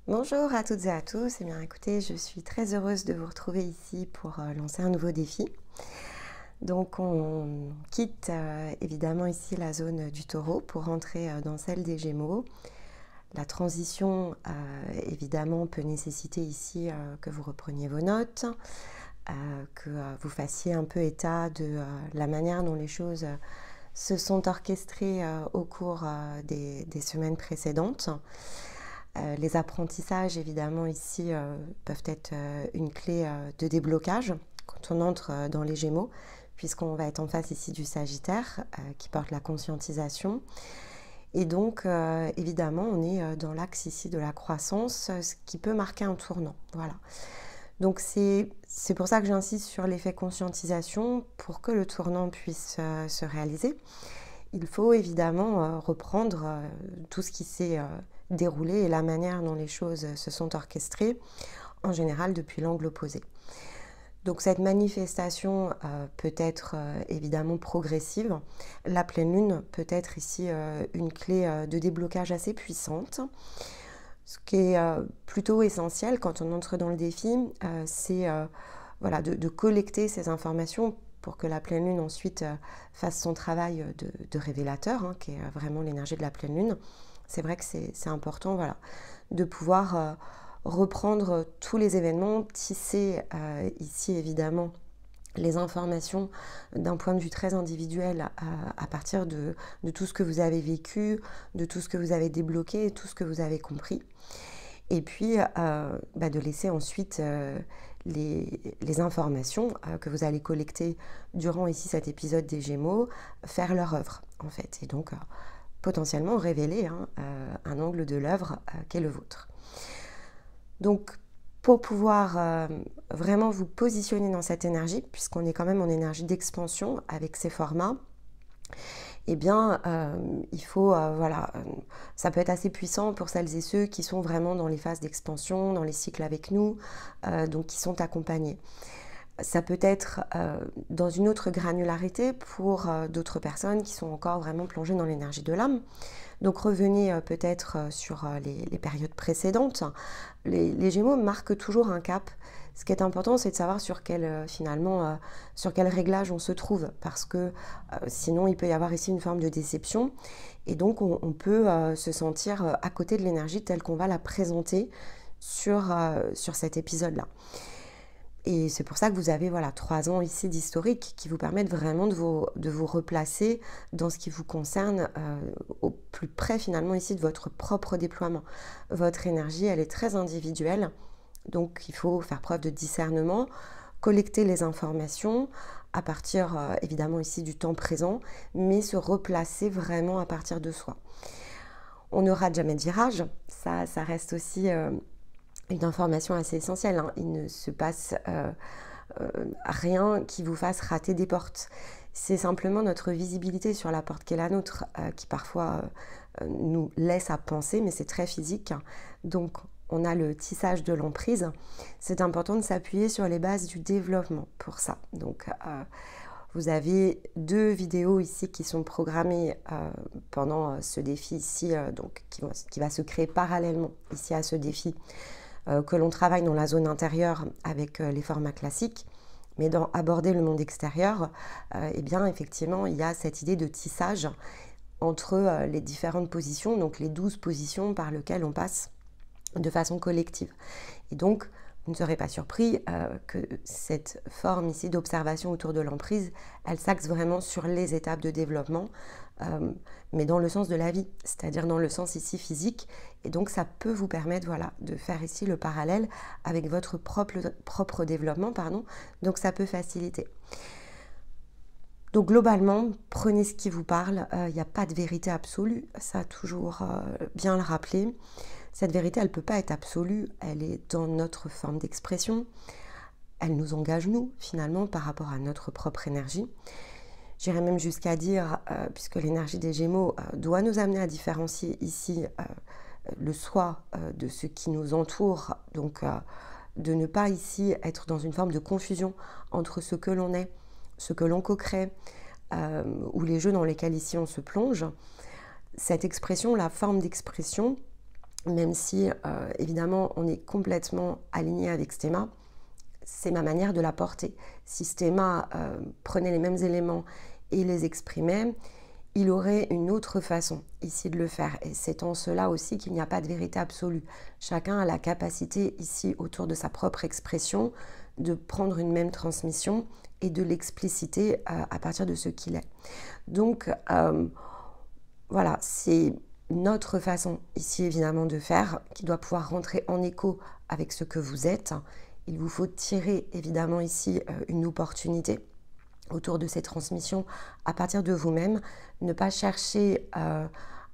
Bonjour à toutes et à tous. Eh bien, écoutez, je suis très heureuse de vous retrouver ici pour lancer un nouveau défi. Donc, on quitte évidemment ici la zone du Taureau pour rentrer dans celle des Gémeaux. La transition, évidemment, peut nécessiter ici que vous repreniez vos notes, que vous fassiez un peu état de la manière dont les choses se sont orchestrées au cours des semaines précédentes. Les apprentissages, évidemment, ici peuvent être une clé de déblocage quand on entre dans les Gémeaux, puisqu'on va être en face ici du Sagittaire qui porte la conscientisation. Et donc, évidemment, on est dans l'axe ici de la croissance, ce qui peut marquer un tournant. Voilà. Donc, c'est pour ça que j'insiste sur l'effet conscientisation. Pour que le tournant puisse se réaliser, il faut évidemment reprendre tout ce qui s'est déroulé et la manière dont les choses se sont orchestrées, en général depuis l'angle opposé. Donc cette manifestation peut être évidemment progressive. La pleine lune peut être ici une clé de déblocage assez puissante. Ce qui est plutôt essentiel quand on entre dans le défi, c'est voilà, de collecter ces informations pour que la pleine lune ensuite fasse son travail de révélateur, hein, qui est vraiment l'énergie de la pleine lune. C'est vrai que c'est important, voilà, de pouvoir reprendre tous les événements, tisser ici évidemment les informations d'un point de vue très individuel à partir de tout ce que vous avez vécu, de tout ce que vous avez débloqué, tout ce que vous avez compris. Et puis de laisser ensuite les informations que vous allez collecter durant ici cet épisode des Gémeaux faire leur œuvre en fait. Et donc potentiellement révéler un angle de l'œuvre qui est le vôtre. Donc, pour pouvoir vraiment vous positionner dans cette énergie, puisqu'on est quand même en énergie d'expansion avec ces formats, eh bien, il faut, ça peut être assez puissant pour celles et ceux qui sont vraiment dans les phases d'expansion, dans les cycles avec nous, donc qui sont accompagnés. Ça peut être dans une autre granularité pour d'autres personnes qui sont encore vraiment plongées dans l'énergie de l'âme. Donc revenez peut-être sur les périodes précédentes. Les Gémeaux marquent toujours un cap. Ce qui est important, c'est de savoir sur quel réglage on se trouve, parce que sinon il peut y avoir ici une forme de déception, et donc on peut se sentir à côté de l'énergie telle qu'on va la présenter sur cet épisode-là. Et c'est pour ça que vous avez 3 ans ici d'historique qui vous permettent vraiment de vous replacer dans ce qui vous concerne au plus près finalement ici de votre propre déploiement. Votre énergie, elle est très individuelle, donc il faut faire preuve de discernement, collecter les informations à partir évidemment ici du temps présent, mais se replacer vraiment à partir de soi. On ne rate jamais de virage, ça reste aussi une information assez essentielle, hein. Il ne se passe rien qui vous fasse rater des portes. C'est simplement notre visibilité sur la porte qui est la nôtre qui parfois nous laisse à penser, mais c'est très physique. Donc on a le tissage de l'emprise. C'est important de s'appuyer sur les bases du développement pour ça. Donc vous avez 2 vidéos ici qui sont programmées pendant ce défi ici, donc qui va se créer parallèlement ici à ce défi. Que l'on travaille dans la zone intérieure avec les formats classiques, mais dans aborder le monde extérieur, eh bien effectivement il y a cette idée de tissage entre les différentes positions, donc les 12 positions par lesquelles on passe de façon collective. Et donc vous ne serez pas surpris que cette forme ici d'observation autour de l'emprise, elle s'axe vraiment sur les étapes de développement, mais dans le sens de la vie, c'est-à-dire dans le sens ici physique. Et donc ça peut vous permettre de faire ici le parallèle avec votre propre développement, donc ça peut faciliter. Donc globalement, prenez ce qui vous parle, il n'y a pas de vérité absolue, ça toujours bien le rappeler. Cette vérité, elle ne peut pas être absolue, elle est dans notre forme d'expression, elle nous engage nous, finalement, par rapport à notre propre énergie. J'irais même jusqu'à dire, puisque l'énergie des Gémeaux doit nous amener à différencier ici le soi de ce qui nous entoure, donc de ne pas ici être dans une forme de confusion entre ce que l'on est, ce que l'on co-crée, ou les jeux dans lesquels ici on se plonge. Cette expression, la forme d'expression, même si évidemment on est complètement aligné avec ce thème, c'est ma manière de la porter. Si ce thème prenait les mêmes éléments et les exprimait, il aurait une autre façon ici de le faire. Et c'est en cela aussi qu'il n'y a pas de vérité absolue. Chacun a la capacité ici, autour de sa propre expression, de prendre une même transmission et de l'expliciter à partir de ce qu'il est. Donc, voilà, c'est notre façon ici, évidemment, de faire, qui doit pouvoir rentrer en écho avec ce que vous êtes. Il vous faut tirer, évidemment, ici, une opportunité autour de ces transmissions à partir de vous-même, ne pas chercher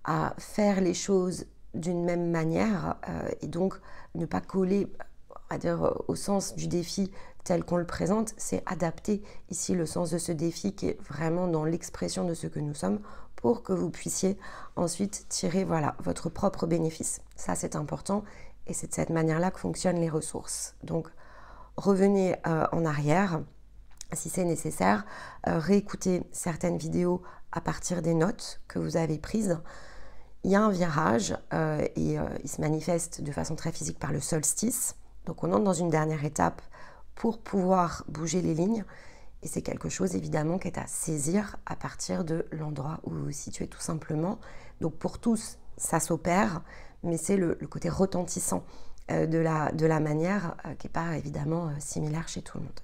à faire les choses d'une même manière et donc ne pas coller on va dire, au sens du défi tel qu'on le présente, c'est adapter ici le sens de ce défi qui est vraiment dans l'expression de ce que nous sommes pour que vous puissiez ensuite tirer voilà, votre propre bénéfice. Ça c'est important et c'est de cette manière-là que fonctionnent les ressources. Donc revenez en arrière. Si c'est nécessaire, réécoutez certaines vidéos à partir des notes que vous avez prises. Il y a un virage et il se manifeste de façon très physique par le solstice. Donc on entre dans une dernière étape pour pouvoir bouger les lignes. Et c'est quelque chose évidemment qui est à saisir à partir de l'endroit où vous vous situez tout simplement. Donc pour tous, ça s'opère, mais c'est le côté retentissant de la manière qui n'est pas évidemment similaire chez tout le monde.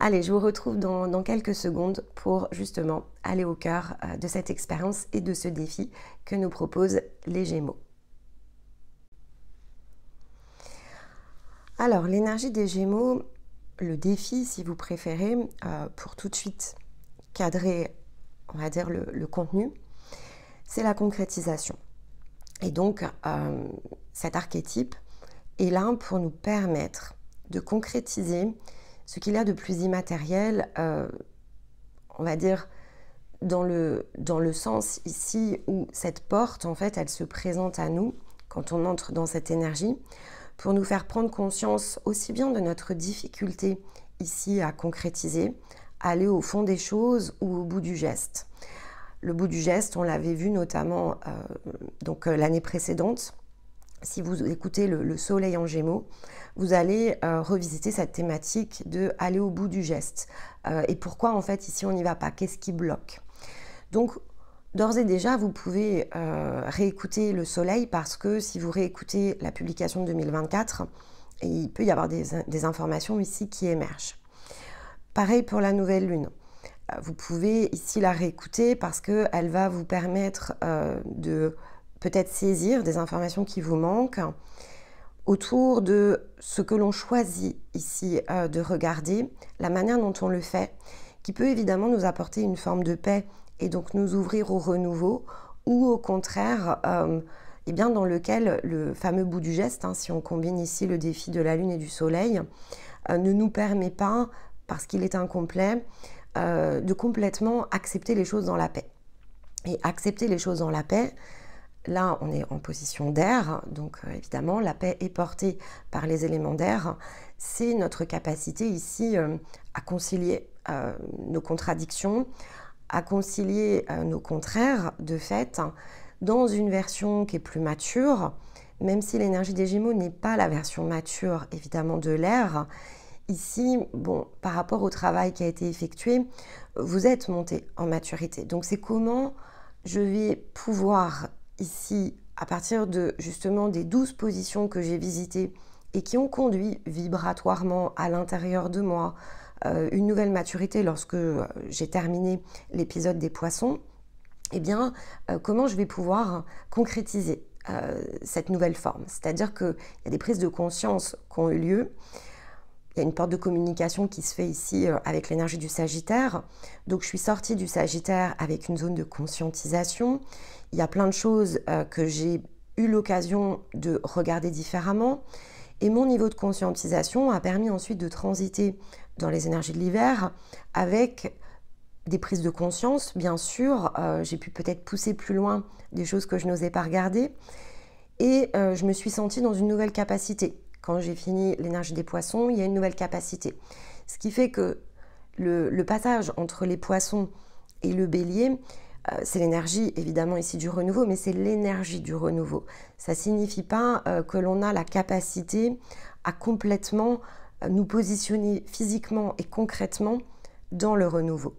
Allez, je vous retrouve dans quelques secondes pour justement aller au cœur de cette expérience et de ce défi que nous proposent les Gémeaux. Alors, l'énergie des Gémeaux, le défi, si vous préférez, pour tout de suite cadrer, on va dire, le contenu, c'est la concrétisation. Et donc, cet archétype est là pour nous permettre de concrétiser ce qu'il y a de plus immatériel, on va dire, dans le sens ici où cette porte, en fait, elle se présente à nous quand on entre dans cette énergie, pour nous faire prendre conscience aussi bien de notre difficulté ici à concrétiser, à aller au fond des choses ou au bout du geste. Le bout du geste, on l'avait vu notamment l'année précédente. Si vous écoutez le soleil en Gémeaux, vous allez revisiter cette thématique de aller au bout du geste. Et pourquoi en fait ici on n'y va pas? Qu'est-ce qui bloque? Donc d'ores et déjà vous pouvez réécouter le soleil parce que si vous réécoutez la publication de 2024, il peut y avoir des informations ici qui émergent. Pareil pour la nouvelle lune. Vous pouvez ici la réécouter parce qu'elle va vous permettre de peut-être saisir des informations qui vous manquent autour de ce que l'on choisit ici de regarder, la manière dont on le fait, qui peut évidemment nous apporter une forme de paix et donc nous ouvrir au renouveau, ou au contraire, eh bien dans lequel le fameux bout du geste, si on combine ici le défi de la lune et du soleil, ne nous permet pas, parce qu'il est incomplet, de complètement accepter les choses dans la paix. Et accepter les choses dans la paix, là, on est en position d'air, donc évidemment, la paix est portée par les éléments d'air. C'est notre capacité ici à concilier nos contradictions, à concilier nos contraires, de fait, dans une version qui est plus mature, même si l'énergie des Gémeaux n'est pas la version mature, évidemment, de l'air. Ici, bon, par rapport au travail qui a été effectué, vous êtes monté en maturité. Donc, c'est comment je vais pouvoir ici, à partir de justement des 12 positions que j'ai visitées et qui ont conduit vibratoirement à l'intérieur de moi une nouvelle maturité lorsque j'ai terminé l'épisode des poissons, eh bien, comment je vais pouvoir concrétiser cette nouvelle forme. C'est-à-dire qu'il y a des prises de conscience qui ont eu lieu. Il y a une porte de communication qui se fait ici avec l'énergie du Sagittaire. Donc, je suis sortie du Sagittaire avec une zone de conscientisation. Il y a plein de choses que j'ai eu l'occasion de regarder différemment. Et mon niveau de conscientisation a permis ensuite de transiter dans les énergies de l'hiver avec des prises de conscience. Bien sûr, j'ai pu peut-être pousser plus loin des choses que je n'osais pas regarder. Et je me suis sentie dans une nouvelle capacité. Quand j'ai fini l'énergie des poissons, il y a une nouvelle capacité. Ce qui fait que le passage entre les poissons et le bélier c'est l'énergie évidemment ici du renouveau, mais c'est l'énergie du renouveau. Ça ne signifie pas que l'on a la capacité à complètement nous positionner physiquement et concrètement dans le renouveau.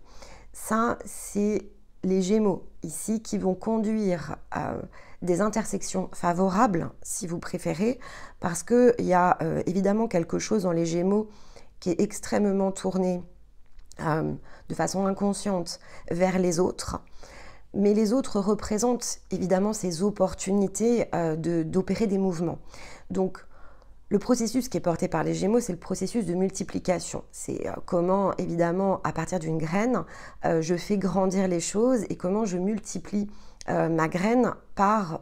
Ça, c'est les Gémeaux ici qui vont conduire à des intersections favorables, si vous préférez, parce qu'il y a évidemment quelque chose dans les Gémeaux qui est extrêmement tourné de façon inconsciente vers les autres. Mais les autres représentent évidemment ces opportunités d'opérer des mouvements. Donc, le processus qui est porté par les Gémeaux, c'est le processus de multiplication. C'est comment, évidemment, à partir d'une graine, je fais grandir les choses et comment je multiplie ma graine par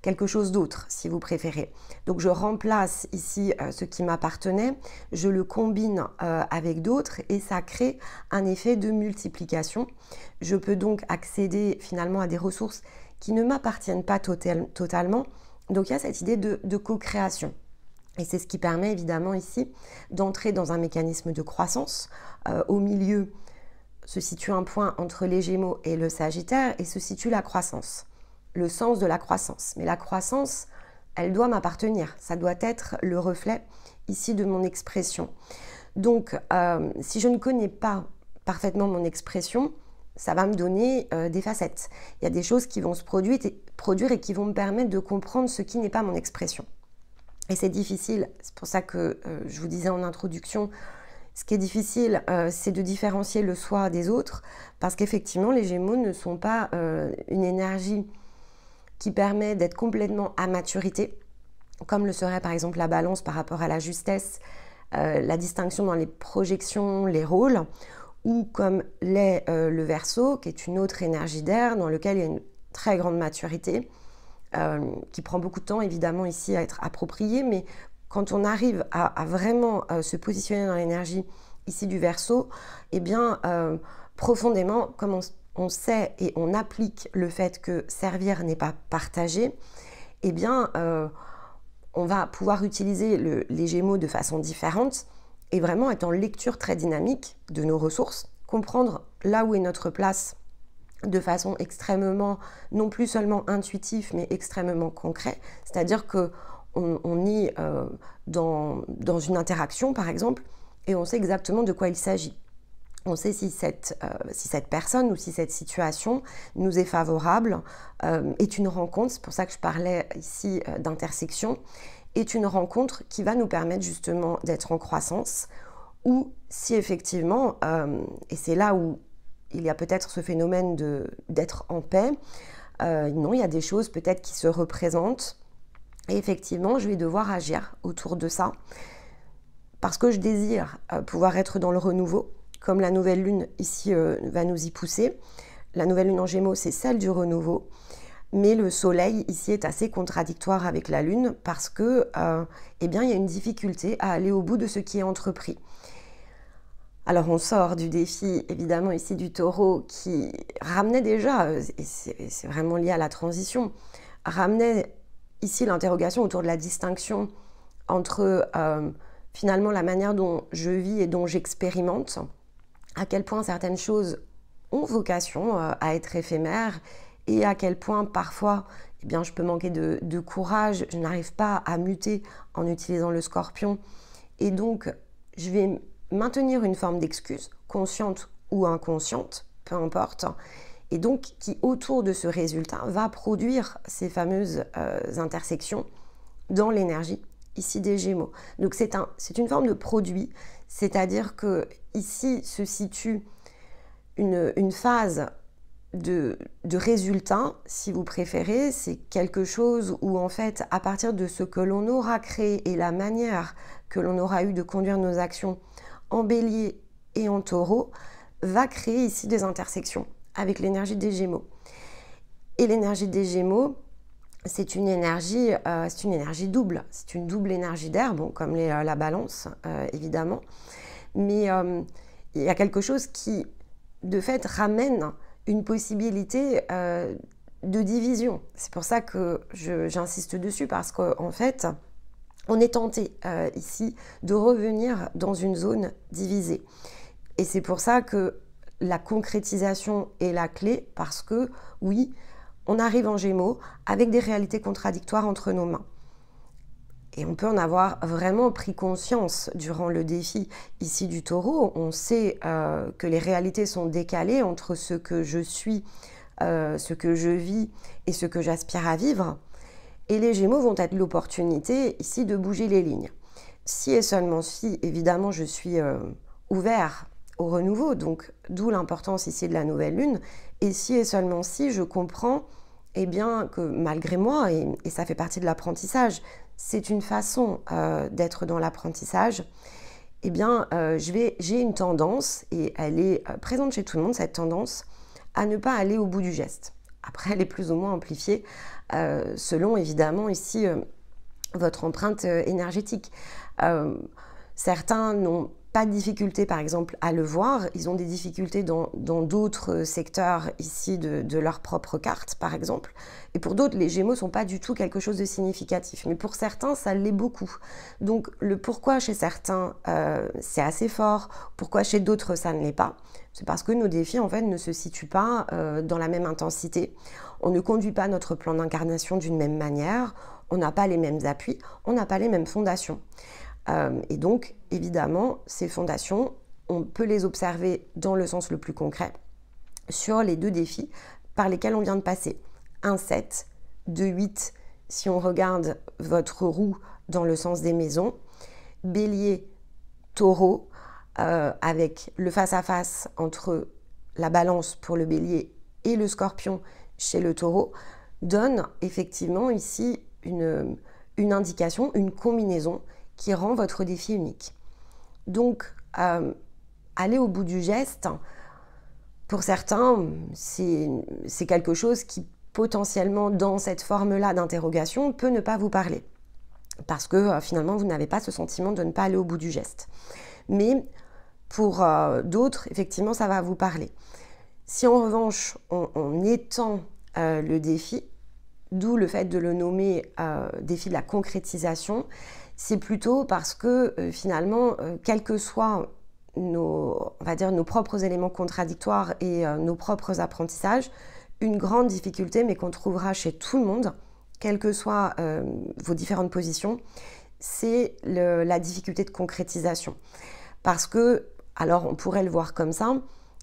quelque chose d'autre, si vous préférez. Donc, je remplace ici ce qui m'appartenait, je le combine avec d'autres et ça crée un effet de multiplication. Je peux donc accéder finalement à des ressources qui ne m'appartiennent pas totalement. Donc, il y a cette idée de co-création. Et c'est ce qui permet évidemment ici d'entrer dans un mécanisme de croissance. Au milieu se situe un point entre les Gémeaux et le Sagittaire et se situe la croissance, le sens de la croissance. Mais la croissance, elle doit m'appartenir. Ça doit être le reflet ici de mon expression. Donc, si je ne connais pas parfaitement mon expression, ça va me donner des facettes. Il y a des choses qui vont se produire et qui vont me permettre de comprendre ce qui n'est pas mon expression. Et c'est difficile, c'est pour ça que je vous disais en introduction, ce qui est difficile, c'est de différencier le soi des autres, parce qu'effectivement, les Gémeaux ne sont pas une énergie qui permet d'être complètement à maturité, comme le serait par exemple la Balance par rapport à la justesse, la distinction dans les projections, les rôles, ou comme l'est le Verseau, qui est une autre énergie d'air, dans lequel il y a une très grande maturité, qui prend beaucoup de temps évidemment ici à être approprié, mais quand on arrive à vraiment se positionner dans l'énergie ici du Verseau, eh bien profondément, comme on sait et on applique le fait que servir n'est pas partager, eh bien on va pouvoir utiliser les Gémeaux de façon différente et vraiment être en lecture très dynamique de nos ressources, comprendre là où est notre place de façon extrêmement, non plus seulement intuitive, mais extrêmement concret. C'est-à-dire qu'on est dans une interaction, par exemple, et on sait exactement de quoi il s'agit. On sait si cette personne ou si cette situation nous est favorable, est une rencontre, c'est pour ça que je parlais ici d'intersection, est une rencontre qui va nous permettre justement d'être en croissance, ou si effectivement, et c'est là où il y a peut-être ce phénomène d'être en paix. Non, il y a des choses peut-être qui se représentent. Et effectivement, je vais devoir agir autour de ça. Parce que je désire pouvoir être dans le renouveau, comme la nouvelle lune ici va nous y pousser. La nouvelle lune en Gémeaux, c'est celle du renouveau. Mais le soleil ici est assez contradictoire avec la lune parce que, eh bien, il y a une difficulté à aller au bout de ce qui est entrepris. Alors on sort du défi évidemment ici du Taureau qui ramenait déjà, et c'est vraiment lié à la transition, ramenait ici l'interrogation autour de la distinction entre finalement la manière dont je vis et dont j'expérimente, à quel point certaines choses ont vocation à être éphémères et à quel point parfois eh bien, je peux manquer de courage, je n'arrive pas à muter en utilisant le Scorpion et donc je vais maintenir une forme d'excuse, consciente ou inconsciente, peu importe, et donc qui autour de ce résultat va produire ces fameuses intersections dans l'énergie ici des Gémeaux. Donc c'est une forme de produit, c'est-à-dire que ici se situe une phase de résultat, si vous préférez, c'est quelque chose où en fait à partir de ce que l'on aura créé et la manière que l'on aura eu de conduire nos actions en Bélier et en Taureau, va créer ici des intersections avec l'énergie des Gémeaux. Et l'énergie des Gémeaux, c'est une énergie double. C'est une double énergie d'air, bon, comme la Balance, évidemment. Mais il y a quelque chose qui, de fait, ramène une possibilité de division. C'est pour ça que j'insiste dessus, parce qu'en fait, on est tenté ici de revenir dans une zone divisée. Et c'est pour ça que la concrétisation est la clé parce que, oui, on arrive en Gémeaux avec des réalités contradictoires entre nos mains. Et on peut en avoir vraiment pris conscience durant le défi ici du Taureau. On sait que les réalités sont décalées entre ce que je suis, ce que je vis et ce que j'aspire à vivre. Et les Gémeaux vont être l'opportunité ici de bouger les lignes. Si et seulement si, évidemment, je suis ouvert au renouveau, donc d'où l'importance ici de la nouvelle lune. Et si et seulement si, je comprends bien, que malgré moi, et ça fait partie de l'apprentissage, c'est une façon d'être dans l'apprentissage, j'ai une tendance, et elle est présente chez tout le monde, cette tendance, à ne pas aller au bout du geste. Après, elle est plus ou moins amplifiée selon, évidemment, ici, votre empreinte énergétique. Certains n'ont pas de difficulté, par exemple, à le voir. Ils ont des difficultés dans d'autres secteurs ici de leur propre carte, par exemple. Et pour d'autres, les Gémeaux ne sont pas du tout quelque chose de significatif. Mais pour certains, ça l'est beaucoup. Donc, le pourquoi chez certains, c'est assez fort. Pourquoi chez d'autres, ça ne l'est pas. C'est parce que nos défis, en fait, ne se situent pas dans la même intensité. On ne conduit pas notre plan d'incarnation d'une même manière. On n'a pas les mêmes appuis. On n'a pas les mêmes fondations. Et donc, évidemment, ces fondations, on peut les observer dans le sens le plus concret sur les deux défis par lesquels on vient de passer. 1,7, 2,8, si on regarde votre roue dans le sens des maisons. Bélier, Taureau, avec le face-à-face entre la balance pour le Bélier et le Scorpion chez le Taureau, donne effectivement ici une indication, une combinaison qui rend votre défi unique. Donc, aller au bout du geste, pour certains, c'est quelque chose qui potentiellement, dans cette forme-là d'interrogation, peut ne pas vous parler. Parce que finalement, vous n'avez pas ce sentiment de ne pas aller au bout du geste. Mais pour d'autres, effectivement, ça va vous parler. Si en revanche, on étend le défi, d'où le fait de le nommer défi de la concrétisation, c'est plutôt parce que finalement, quels que soient nos propres éléments contradictoires et nos propres apprentissages, une grande difficulté, mais qu'on trouvera chez tout le monde, quelles que soient vos différentes positions, c'est la difficulté de concrétisation. Parce que, alors on pourrait le voir comme ça,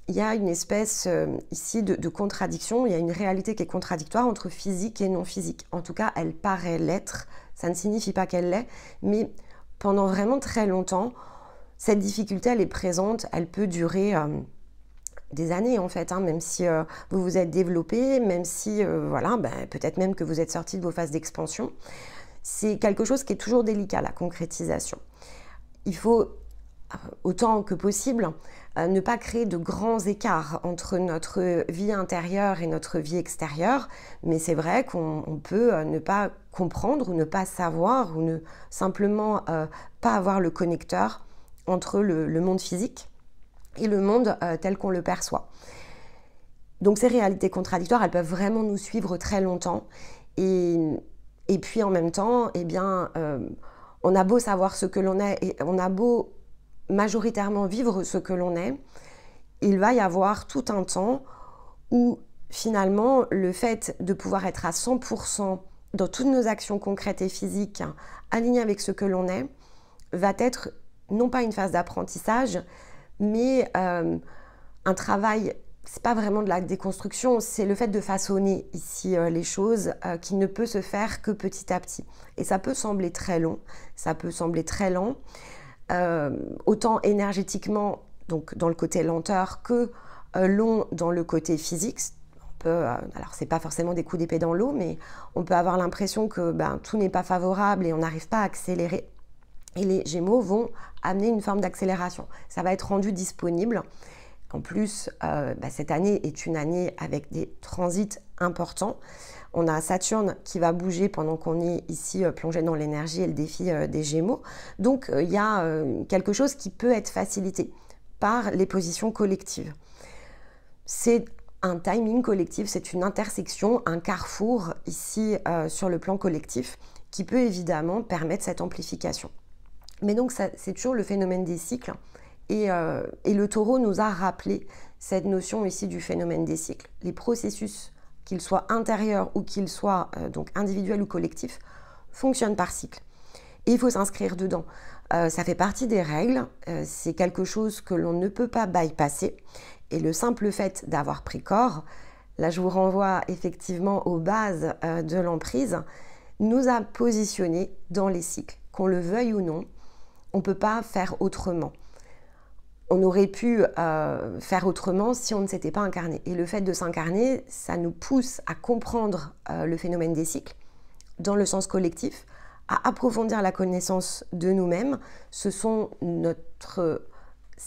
il y a une espèce ici de contradiction, il y a une réalité qui est contradictoire entre physique et non physique. En tout cas, elle paraît l'être, ça ne signifie pas qu'elle l'est, mais pendant vraiment très longtemps, cette difficulté, elle est présente, elle peut durer des années en fait, même si vous vous êtes développé, même si, peut-être même que vous êtes sorti de vos phases d'expansion. C'est quelque chose qui est toujours délicat, la concrétisation. Il faut, autant que possible, ne pas créer de grands écarts entre notre vie intérieure et notre vie extérieure, mais c'est vrai qu'on peut ne pas comprendre ou ne pas savoir ou ne simplement pas avoir le connecteur entre le monde physique et le monde tel qu'on le perçoit. Donc ces réalités contradictoires, elles peuvent vraiment nous suivre très longtemps et puis en même temps, on a beau savoir ce que l'on est et on a beau majoritairement vivre ce que l'on est, il va y avoir tout un temps où finalement le fait de pouvoir être à 100% dans toutes nos actions concrètes et physiques alignées avec ce que l'on est, va être non pas une phase d'apprentissage, mais un travail, c'est pas vraiment de la déconstruction, c'est le fait de façonner ici les choses qui ne peut se faire que petit à petit. Et ça peut sembler très long, ça peut sembler très lent, autant énergétiquement, donc dans le côté lenteur, que long dans le côté physique. Alors c'est pas forcément des coups d'épée dans l'eau, mais on peut avoir l'impression que tout n'est pas favorable et on n'arrive pas à accélérer. Et les Gémeaux vont amener une forme d'accélération. Ça va être rendu disponible. En plus, cette année est une année avec des transits importants. On a Saturne qui va bouger pendant qu'on est ici plongé dans l'énergie et le défi des Gémeaux. Donc, il y a quelque chose qui peut être facilité par les positions collectives. C'est un timing collectif, c'est une intersection, un carrefour ici sur le plan collectif qui peut évidemment permettre cette amplification. Mais donc, c'est toujours le phénomène des cycles Et le taureau nous a rappelé cette notion ici du phénomène des cycles. Les processus, qu'ils soient intérieurs ou qu'ils soient donc individuels ou collectifs, fonctionnent par cycle. Et il faut s'inscrire dedans. Ça fait partie des règles, c'est quelque chose que l'on ne peut pas bypasser. Et le simple fait d'avoir pris corps, là je vous renvoie effectivement aux bases de l'emprise, nous a positionnés dans les cycles. Qu'on le veuille ou non, on ne peut pas faire autrement. On aurait pu faire autrement si on ne s'était pas incarné. Et le fait de s'incarner, ça nous pousse à comprendre le phénomène des cycles dans le sens collectif, à approfondir la connaissance de nous-mêmes. C'est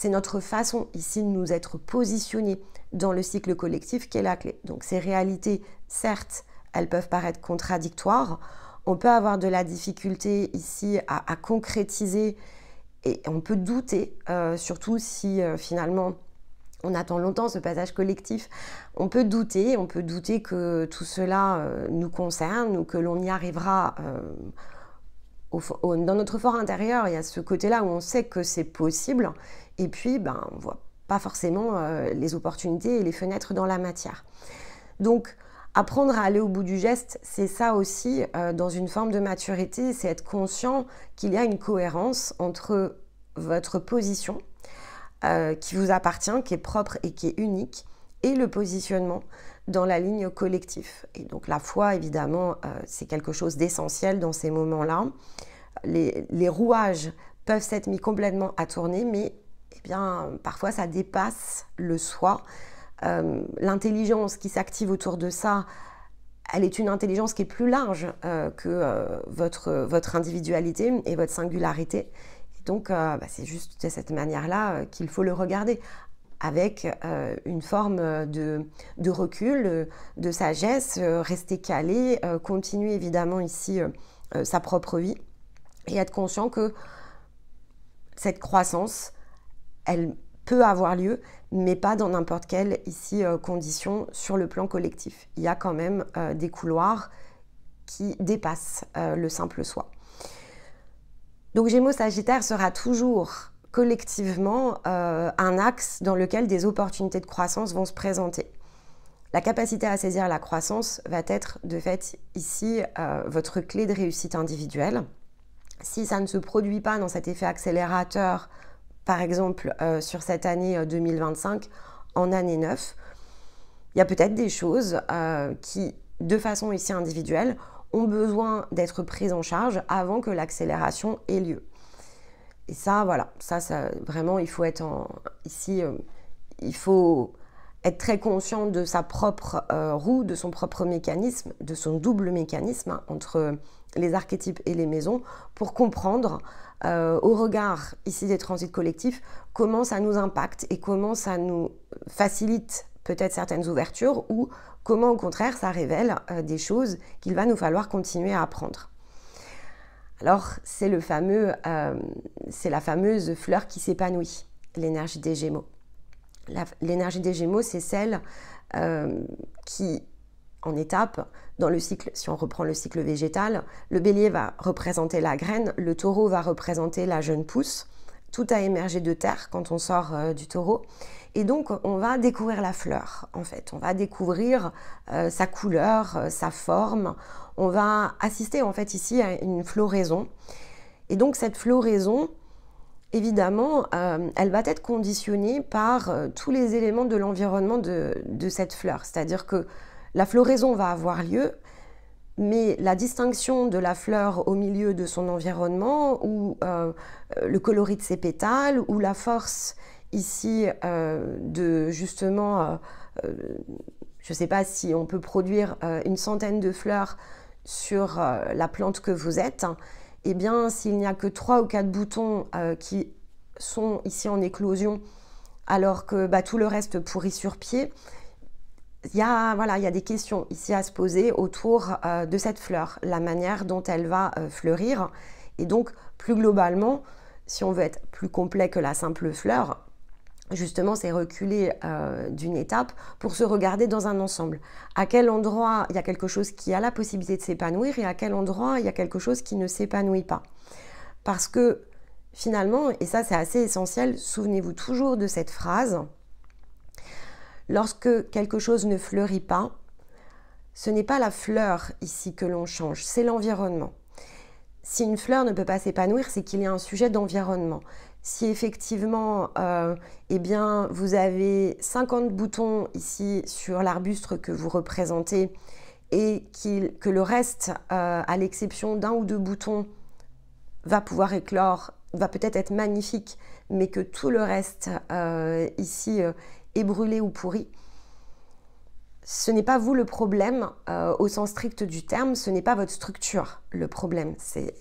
notre façon ici de nous être positionnés dans le cycle collectif qui est la clé. Donc ces réalités, certes, elles peuvent paraître contradictoires. On peut avoir de la difficulté ici à concrétiser et on peut douter, surtout si finalement on attend longtemps ce passage collectif. On peut douter que tout cela nous concerne ou que l'on y arrivera. Dans notre fort intérieur, il y a ce côté-là où on sait que c'est possible et puis on ne voit pas forcément les opportunités et les fenêtres dans la matière. Donc, apprendre à aller au bout du geste, c'est ça aussi, dans une forme de maturité, c'est être conscient qu'il y a une cohérence entre votre position qui vous appartient, qui est propre et qui est unique, et le positionnement dans la ligne collective. Et donc la foi, évidemment, c'est quelque chose d'essentiel dans ces moments-là. Les rouages peuvent s'être mis complètement à tourner, mais parfois ça dépasse le soi. L'intelligence qui s'active autour de ça, elle est une intelligence qui est plus large que votre individualité et votre singularité. Et donc, c'est juste de cette manière-là qu'il faut le regarder, avec une forme de recul, de sagesse, rester calé, continuer évidemment ici sa propre vie et être conscient que cette croissance, elle peut avoir lieu, mais pas dans n'importe quelle ici condition sur le plan collectif. Il y a quand même des couloirs qui dépassent le simple soi. Donc Gémeaux-Sagittaire sera toujours collectivement un axe dans lequel des opportunités de croissance vont se présenter. La capacité à saisir la croissance va être de fait ici votre clé de réussite individuelle. Si ça ne se produit pas dans cet effet accélérateur, par exemple sur cette année 2025, en année 9, il y a peut-être des choses qui, de façon ici individuelle, ont besoin d'être prises en charge avant que l'accélération ait lieu. Et ça, voilà, ça vraiment, il faut être il faut être très conscient de sa propre roue, de son propre mécanisme, de son double mécanisme entre les archétypes et les maisons, pour comprendre au regard ici des transits collectifs comment ça nous impacte et comment ça nous facilite peut-être certaines ouvertures ou comment au contraire ça révèle des choses qu'il va nous falloir continuer à apprendre. Alors, c'est la fameuse fleur qui s'épanouit, l'énergie des Gémeaux. L'énergie des Gémeaux, c'est celle qui, en étape, dans le cycle, si on reprend le cycle végétal, le bélier va représenter la graine, le taureau va représenter la jeune pousse. Tout a émergé de terre quand on sort du taureau. Et donc, on va découvrir la fleur, en fait. On va découvrir sa couleur, sa forme. On va assister, en fait, ici à une floraison. Et donc, cette floraison, évidemment, elle va être conditionnée par tous les éléments de l'environnement de cette fleur. C'est-à-dire que la floraison va avoir lieu, mais la distinction de la fleur au milieu de son environnement, ou le coloris de ses pétales, ou la force ici de justement, je ne sais pas si on peut produire une centaine de fleurs sur la plante que vous êtes, eh bien s'il n'y a que 3 ou 4 boutons qui sont ici en éclosion, alors que tout le reste pourrit sur pied, il y a des questions ici à se poser autour de cette fleur, la manière dont elle va fleurir. Et donc, plus globalement, si on veut être plus complet que la simple fleur, justement, c'est reculer d'une étape pour se regarder dans un ensemble. À quel endroit il y a quelque chose qui a la possibilité de s'épanouir et à quel endroit il y a quelque chose qui ne s'épanouit pas. Parce que finalement, et ça c'est assez essentiel, souvenez-vous toujours de cette phrase, lorsque quelque chose ne fleurit pas, ce n'est pas la fleur ici que l'on change, c'est l'environnement. Si une fleur ne peut pas s'épanouir, c'est qu'il y a un sujet d'environnement. Si effectivement, eh bien, vous avez 50 boutons ici sur l'arbuste que vous représentez et que le reste, à l'exception d'un ou deux boutons, va pouvoir éclore, va peut-être être magnifique, mais que tout le reste ici est brûlé ou pourri, ce n'est pas vous le problème au sens strict du terme, ce n'est pas votre structure le problème. C'est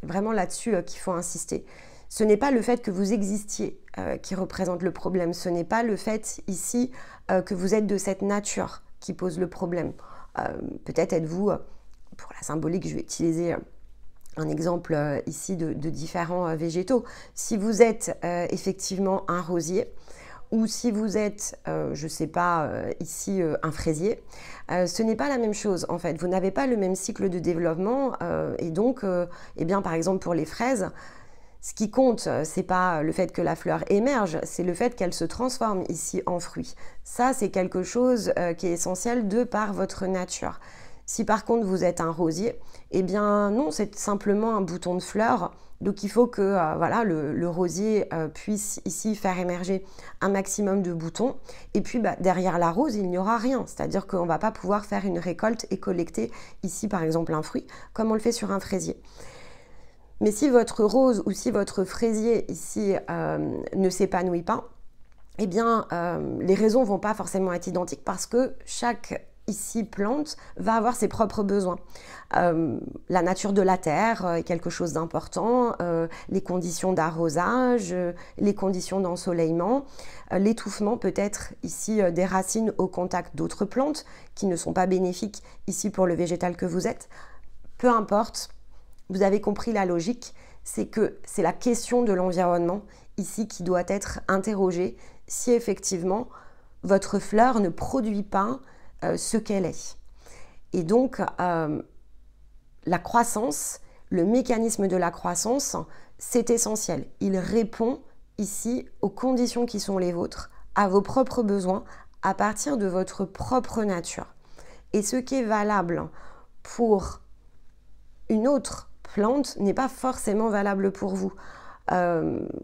vraiment là-dessus qu'il faut insister. Ce n'est pas le fait que vous existiez qui représente le problème, ce n'est pas le fait ici que vous êtes de cette nature qui pose le problème. Peut-être êtes-vous, pour la symbolique, je vais utiliser un exemple ici de différents végétaux. Si vous êtes effectivement un rosier, ou si vous êtes, je ne sais pas, ici un fraisier, ce n'est pas la même chose en fait. Vous n'avez pas le même cycle de développement et donc, eh bien, par exemple pour les fraises, ce qui compte, c'est pas le fait que la fleur émerge, c'est le fait qu'elle se transforme ici en fruit. Ça, c'est quelque chose qui est essentiel de par votre nature. Si par contre vous êtes un rosier, eh bien non, c'est simplement un bouton de fleur. Donc il faut que voilà, le rosier puisse ici faire émerger un maximum de boutons. Et puis derrière la rose, il n'y aura rien. C'est-à-dire qu'on ne va pas pouvoir faire une récolte et collecter ici par exemple un fruit, comme on le fait sur un fraisier. Mais si votre rose ou si votre fraisier ici ne s'épanouit pas, eh bien les raisons ne vont pas forcément être identiques parce que chaque ici plante va avoir ses propres besoins. La nature de la terre est quelque chose d'important, les conditions d'arrosage, les conditions d'ensoleillement, l'étouffement peut-être ici des racines au contact d'autres plantes qui ne sont pas bénéfiques ici pour le végétal que vous êtes. Peu importe, vous avez compris la logique, c'est que c'est la question de l'environnement ici qui doit être interrogée si effectivement votre fleur ne produit pas ce qu'elle est. Et donc, la croissance, le mécanisme de la croissance, c'est essentiel. Il répond ici aux conditions qui sont les vôtres, à vos propres besoins, à partir de votre propre nature. Et ce qui est valable pour une autre plante n'est pas forcément valable pour vous. Et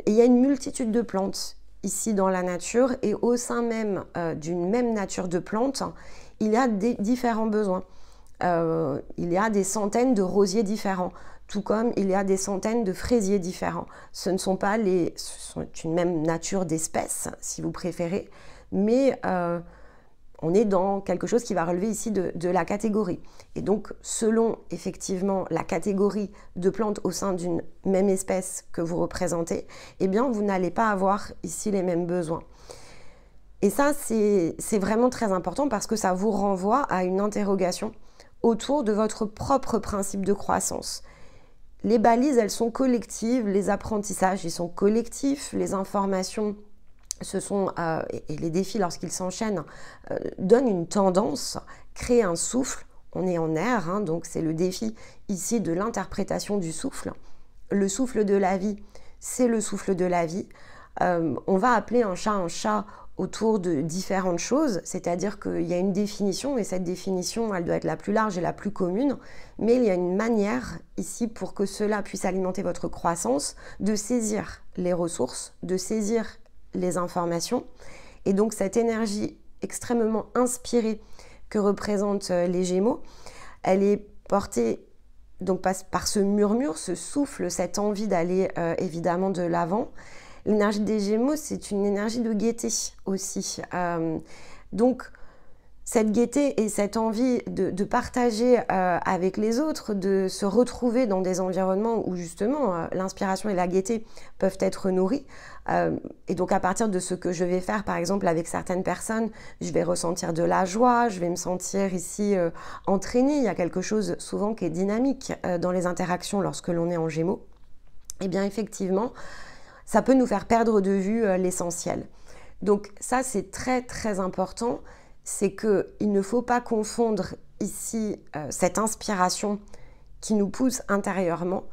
il y a une multitude de plantes ici dans la nature et au sein même d'une même nature de plantes, il y a des différents besoins. Il y a des centaines de rosiers différents, tout comme il y a des centaines de fraisiers différents. Ce ne sont pas ce sont une même nature d'espèces, si vous préférez, mais on est dans quelque chose qui va relever ici de la catégorie. Et donc, selon effectivement la catégorie de plantes au sein d'une même espèce que vous représentez, eh bien, vous n'allez pas avoir ici les mêmes besoins. Et ça, c'est vraiment très important parce que ça vous renvoie à une interrogation autour de votre propre principe de croissance. Les balises, elles sont collectives, les apprentissages, ils sont collectifs, les informations, et les défis lorsqu'ils s'enchaînent, donnent une tendance, créent un souffle. On est en air, hein, donc c'est le défi ici de l'interprétation du souffle. Le souffle de la vie, c'est le souffle de la vie. On va appeler un chat autour de différentes choses, c'est-à-dire qu'il y a une définition, et cette définition, elle doit être la plus large et la plus commune, mais il y a une manière ici pour que cela puisse alimenter votre croissance, de saisir les ressources, de saisir les informations, et donc cette énergie extrêmement inspirée que représentent les Gémeaux, elle est portée donc par ce murmure, ce souffle, cette envie d'aller évidemment de l'avant. L'énergie des Gémeaux, c'est une énergie de gaieté aussi. Donc, cette gaieté et cette envie de partager avec les autres, de se retrouver dans des environnements où justement l'inspiration et la gaieté peuvent être nourries. Et donc, à partir de ce que je vais faire, par exemple, avec certaines personnes, je vais ressentir de la joie, je vais me sentir ici entraînée. Il y a quelque chose souvent qui est dynamique dans les interactions lorsque l'on est en Gémeaux. Eh bien, effectivement, ça peut nous faire perdre de vue l'essentiel. Donc ça, c'est très très important, c'est qu'il ne faut pas confondre ici cette inspiration qui nous pousse intérieurement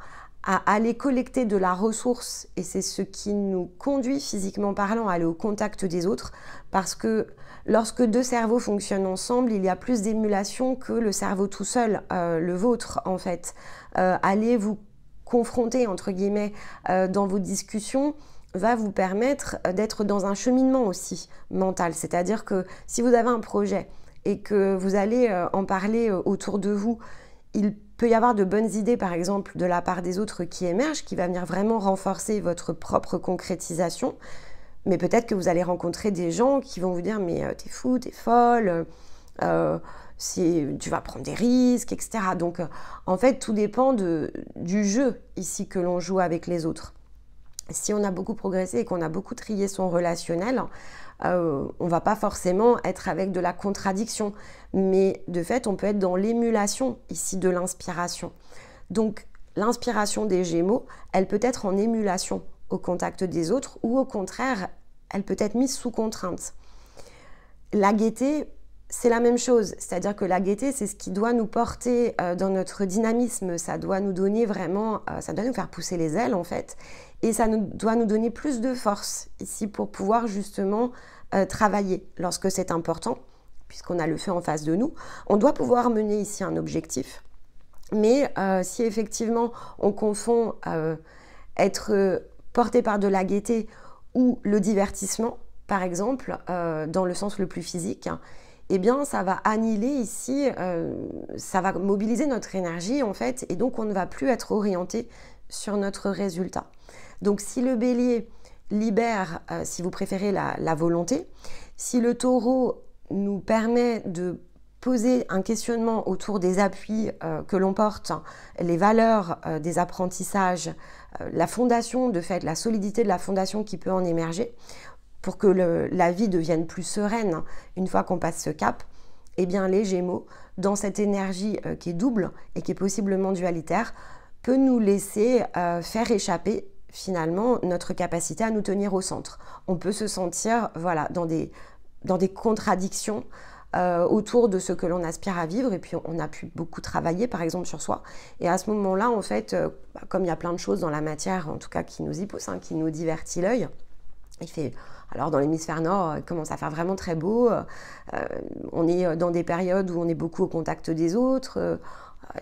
à aller collecter de la ressource, et c'est ce qui nous conduit physiquement parlant à aller au contact des autres, parce que lorsque deux cerveaux fonctionnent ensemble, il y a plus d'émulation que le cerveau tout seul, le vôtre en fait. Allez vous confronter entre guillemets dans vos discussions va vous permettre d'être dans un cheminement aussi mental, c'est-à-dire que si vous avez un projet et que vous allez en parler autour de vous, il peut y avoir de bonnes idées, par exemple, de la part des autres qui émergent, qui va venir vraiment renforcer votre propre concrétisation. Mais peut-être que vous allez rencontrer des gens qui vont vous dire « mais t'es fou, t'es folle, tu vas prendre des risques, etc. » Donc, en fait, tout dépend du jeu ici que l'on joue avec les autres. Si on a beaucoup progressé et qu'on a beaucoup trié son relationnel, on ne va pas forcément être avec de la contradiction, mais de fait, on peut être dans l'émulation ici de l'inspiration. Donc, l'inspiration des Gémeaux, elle peut être en émulation au contact des autres, ou au contraire, elle peut être mise sous contrainte. La gaieté, c'est la même chose, c'est-à-dire que la gaieté, c'est ce qui doit nous porter dans notre dynamisme, ça doit nous donner vraiment, ça doit nous faire pousser les ailes en fait, et ça doit nous donner plus de force ici pour pouvoir justement travailler lorsque c'est important, puisqu'on a le feu en face de nous. On doit pouvoir mener ici un objectif, mais si effectivement on confond être porté par de la gaieté ou le divertissement, par exemple, dans le sens le plus physique, eh bien, ça va annihiler ici, ça va mobiliser notre énergie, en fait, et donc on ne va plus être orienté sur notre résultat. Donc, si le bélier libère, si vous préférez, la volonté, si le taureau nous permet de poser un questionnement autour des appuis que l'on porte, les valeurs des apprentissages, la fondation, de fait, la solidité de la fondation qui peut en émerger, pour que la vie devienne plus sereine une fois qu'on passe ce cap, eh bien les Gémeaux, dans cette énergie qui est double et qui est possiblement dualitaire, peut nous laisser faire échapper finalement notre capacité à nous tenir au centre. On peut se sentir voilà, dans des contradictions autour de ce que l'on aspire à vivre, et puis on a pu beaucoup travailler par exemple sur soi, et à ce moment-là en fait, comme il y a plein de choses dans la matière en tout cas qui nous y poussent, hein, qui nous divertit l'œil, il fait... Alors dans l'hémisphère nord, il commence à faire vraiment très beau, on est dans des périodes où on est beaucoup au contact des autres,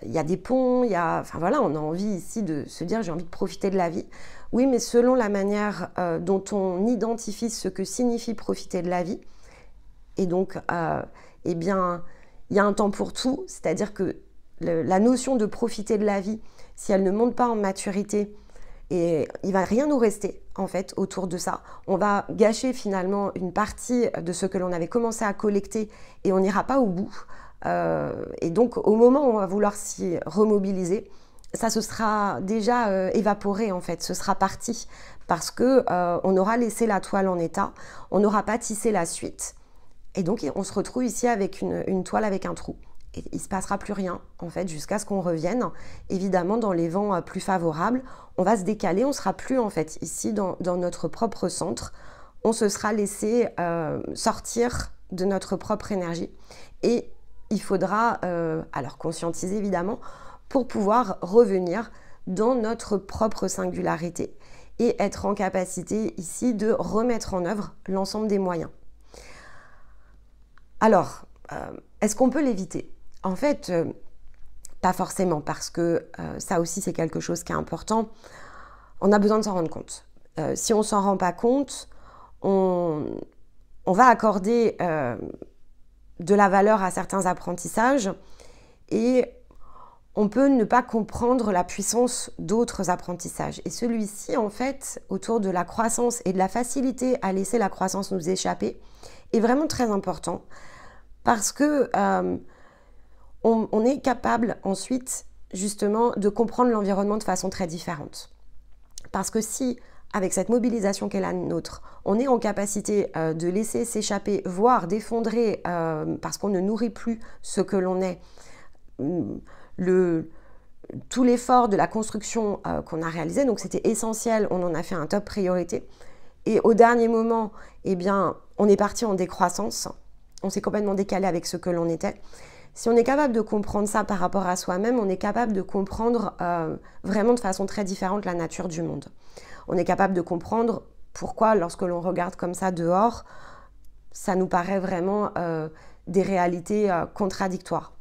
il y a des ponts, enfin voilà, on a envie ici de se dire j'ai envie de profiter de la vie. Oui, mais selon la manière dont on identifie ce que signifie profiter de la vie, et donc eh bien, il y a un temps pour tout, c'est-à-dire que la notion de profiter de la vie, si elle ne monte pas en maturité, et il ne va rien nous rester en fait autour de ça. On va gâcher finalement une partie de ce que l'on avait commencé à collecter et on n'ira pas au bout. Et donc au moment où on va vouloir s'y remobiliser, ça se sera déjà évaporé en fait, ce sera parti parce que on aura laissé la toile en état, on n'aura pas tissé la suite. Et donc on se retrouve ici avec une toile avec un trou. Et il ne se passera plus rien, en fait, jusqu'à ce qu'on revienne. Évidemment, dans les vents plus favorables, on va se décaler, on ne sera plus, en fait, ici, dans notre propre centre. On se sera laissé sortir de notre propre énergie. Et il faudra, alors conscientiser, évidemment, pour pouvoir revenir dans notre propre singularité et être en capacité, ici, de remettre en œuvre l'ensemble des moyens. Alors, est-ce qu'on peut l'éviter ? En fait, pas forcément, parce que ça aussi c'est quelque chose qui est important. On a besoin de s'en rendre compte. Si on ne s'en rend pas compte, on va accorder de la valeur à certains apprentissages et on peut ne pas comprendre la puissance d'autres apprentissages. Et celui-ci, en fait, autour de la croissance et de la facilité à laisser la croissance nous échapper, est vraiment très important parce que on est capable ensuite justement de comprendre l'environnement de façon très différente. Parce que si, avec cette mobilisation qu'est la nôtre, on est en capacité de laisser s'échapper, voire d'effondrer, parce qu'on ne nourrit plus ce que l'on est, tout l'effort de la construction qu'on a réalisé, donc c'était essentiel, on en a fait un top priorité, et au dernier moment, eh bien, on est parti en décroissance, on s'est complètement décalé avec ce que l'on était. Si on est capable de comprendre ça par rapport à soi-même, on est capable de comprendre vraiment de façon très différente la nature du monde. On est capable de comprendre pourquoi, lorsque l'on regarde comme ça dehors, ça nous paraît vraiment des réalités contradictoires.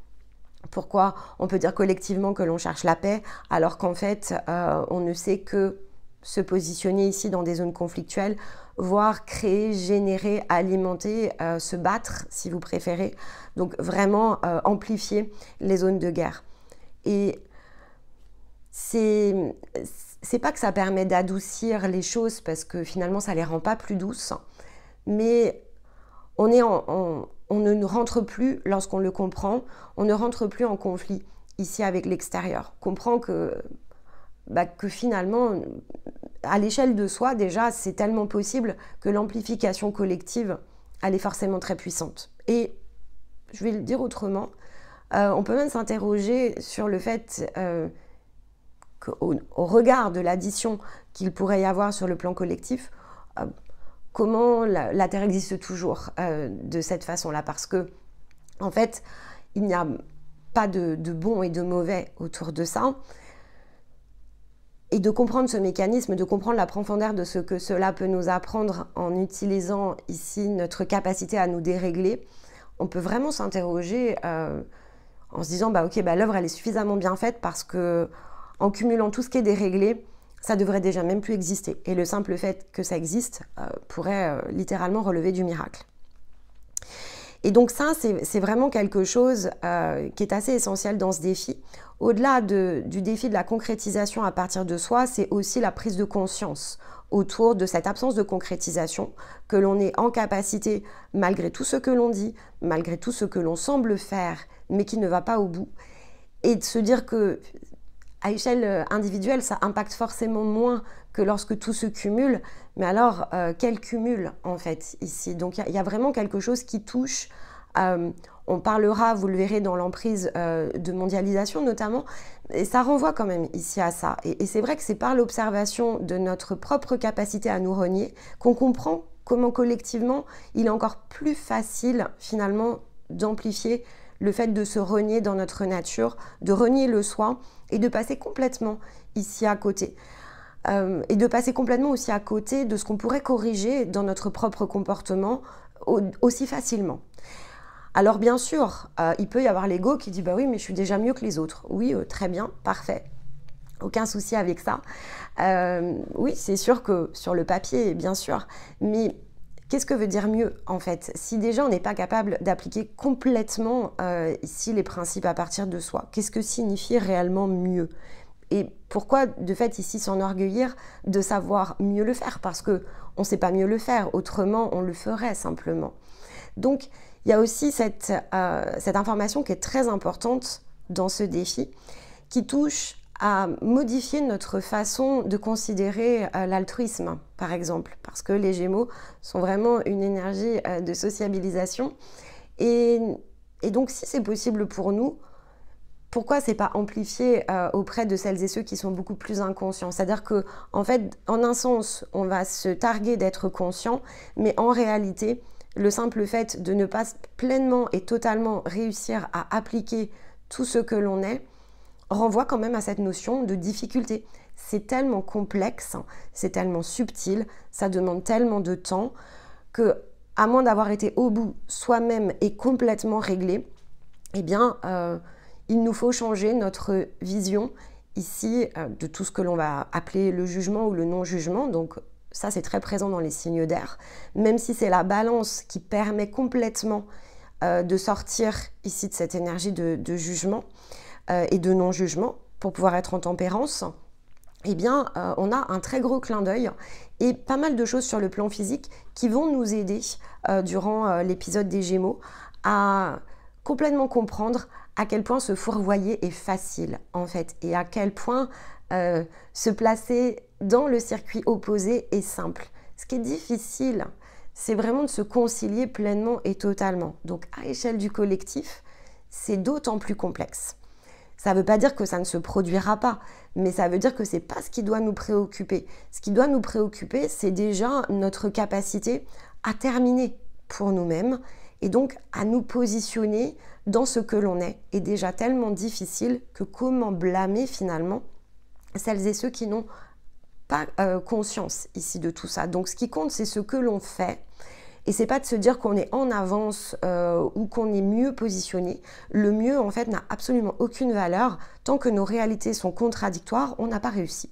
Pourquoi on peut dire collectivement que l'on cherche la paix, alors qu'en fait, on ne sait que se positionner ici dans des zones conflictuelles, voire créer, générer, alimenter, se battre, si vous préférez. Donc vraiment amplifier les zones de guerre. Et c'est pas que ça permet d'adoucir les choses, parce que finalement, ça ne les rend pas plus douces, mais on ne rentre plus, lorsqu'on le comprend, on ne rentre plus en conflit ici avec l'extérieur. On comprend que finalement, à l'échelle de soi, déjà, c'est tellement possible que l'amplification collective, elle est forcément très puissante. Et je vais le dire autrement, on peut même s'interroger sur le fait qu'au regard de l'addition qu'il pourrait y avoir sur le plan collectif, comment la Terre existe toujours de cette façon-là, parce que, en fait, il n'y a pas de bon et de mauvais autour de ça. Et de comprendre ce mécanisme, de comprendre la profondeur de ce que cela peut nous apprendre en utilisant ici notre capacité à nous dérégler, on peut vraiment s'interroger en se disant l'œuvre elle est suffisamment bien faite, parce que en cumulant tout ce qui est déréglé, ça devrait déjà même plus exister. Et le simple fait que ça existe pourrait littéralement relever du miracle. Et donc ça, c'est vraiment quelque chose qui est assez essentiel dans ce défi. Au-delà du défi de la concrétisation à partir de soi, c'est aussi la prise de conscience autour de cette absence de concrétisation, que l'on est en capacité, malgré tout ce que l'on dit, malgré tout ce que l'on semble faire, mais qui ne va pas au bout, et de se dire que à échelle individuelle, ça impacte forcément moins que lorsque tout se cumule. Mais alors, quel cumul en fait ici? Donc il y a vraiment quelque chose qui touche. On parlera, vous le verrez, dans l'emprise de mondialisation notamment, et ça renvoie quand même ici à ça. Et c'est vrai que c'est par l'observation de notre propre capacité à nous renier qu'on comprend comment collectivement il est encore plus facile finalement d'amplifier le fait de se renier dans notre nature, de renier le soi et de passer complètement ici à côté. Et de passer complètement aussi à côté de ce qu'on pourrait corriger dans notre propre comportement aussi facilement. Alors bien sûr, il peut y avoir l'ego qui dit « oui, mais je suis déjà mieux que les autres ». Oui, très bien, parfait. Aucun souci avec ça. Oui, c'est sûr que sur le papier, bien sûr, mais qu'est-ce que veut dire mieux en fait? Si déjà on n'est pas capable d'appliquer complètement ici les principes à partir de soi, qu'est-ce que signifie réellement mieux? Et pourquoi de fait ici s'enorgueillir de savoir mieux le faire? Parce qu'on ne sait pas mieux le faire, autrement on le ferait simplement. Donc il y a aussi cette information qui est très importante dans ce défi, qui touche à modifier notre façon de considérer l'altruisme, par exemple, parce que les Gémeaux sont vraiment une énergie de sociabilisation. Et donc, si c'est possible pour nous, pourquoi c'est pas amplifié auprès de celles et ceux qui sont beaucoup plus inconscients? C'est-à-dire que, en fait, en un sens, on va se targuer d'être conscient, mais en réalité, le simple fait de ne pas pleinement et totalement réussir à appliquer tout ce que l'on est, renvoie quand même à cette notion de difficulté. C'est tellement complexe, c'est tellement subtil, ça demande tellement de temps que, à moins d'avoir été au bout soi-même et complètement réglé, eh bien, il nous faut changer notre vision ici de tout ce que l'on va appeler le jugement ou le non-jugement. Donc ça, c'est très présent dans les signes d'air, même si c'est la balance qui permet complètement de sortir ici de cette énergie de jugement et de non-jugement pour pouvoir être en tempérance. Eh bien, on a un très gros clin d'œil et pas mal de choses sur le plan physique qui vont nous aider durant l'épisode des Gémeaux à complètement comprendre à quel point se fourvoyer est facile en fait et à quel point se placer dans le circuit opposé est simple. Ce qui est difficile, c'est vraiment de se concilier pleinement et totalement. Donc à échelle du collectif, c'est d'autant plus complexe. Ça ne veut pas dire que ça ne se produira pas, mais ça veut dire que ce n'est pas ce qui doit nous préoccuper. Ce qui doit nous préoccuper, c'est déjà notre capacité à terminer pour nous-mêmes et donc à nous positionner dans ce que l'on est déjà tellement difficile que comment blâmer finalement celles et ceux qui n'ont pas conscience ici de tout ça. Donc ce qui compte, c'est ce que l'on fait. Et c'est pas de se dire qu'on est en avance ou qu'on est mieux positionné. Le mieux, en fait, n'a absolument aucune valeur. Tant que nos réalités sont contradictoires, on n'a pas réussi.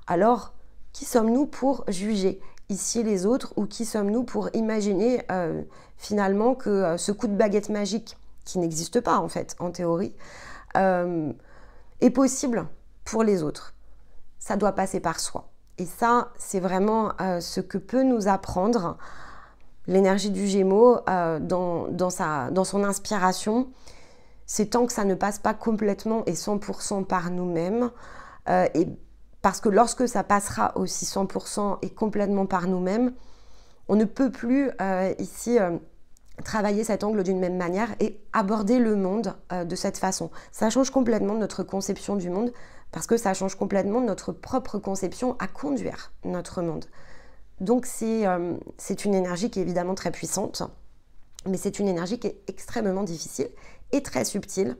Alors, qui sommes-nous pour juger ici les autres, ou qui sommes-nous pour imaginer finalement que ce coup de baguette magique, qui n'existe pas en fait, en théorie, est possible pour les autres? Ça doit passer par soi. Et ça, c'est vraiment ce que peut nous apprendre l'énergie du Gémeaux dans son inspiration. C'est tant que ça ne passe pas complètement et 100% par nous-mêmes. Et parce que lorsque ça passera aussi 100% et complètement par nous-mêmes, on ne peut plus ici travailler cet angle d'une même manière et aborder le monde de cette façon. Ça change complètement notre conception du monde, parce que ça change complètement notre propre conception à conduire notre monde. Donc c'est une énergie qui est évidemment très puissante, mais c'est une énergie qui est extrêmement difficile et très subtile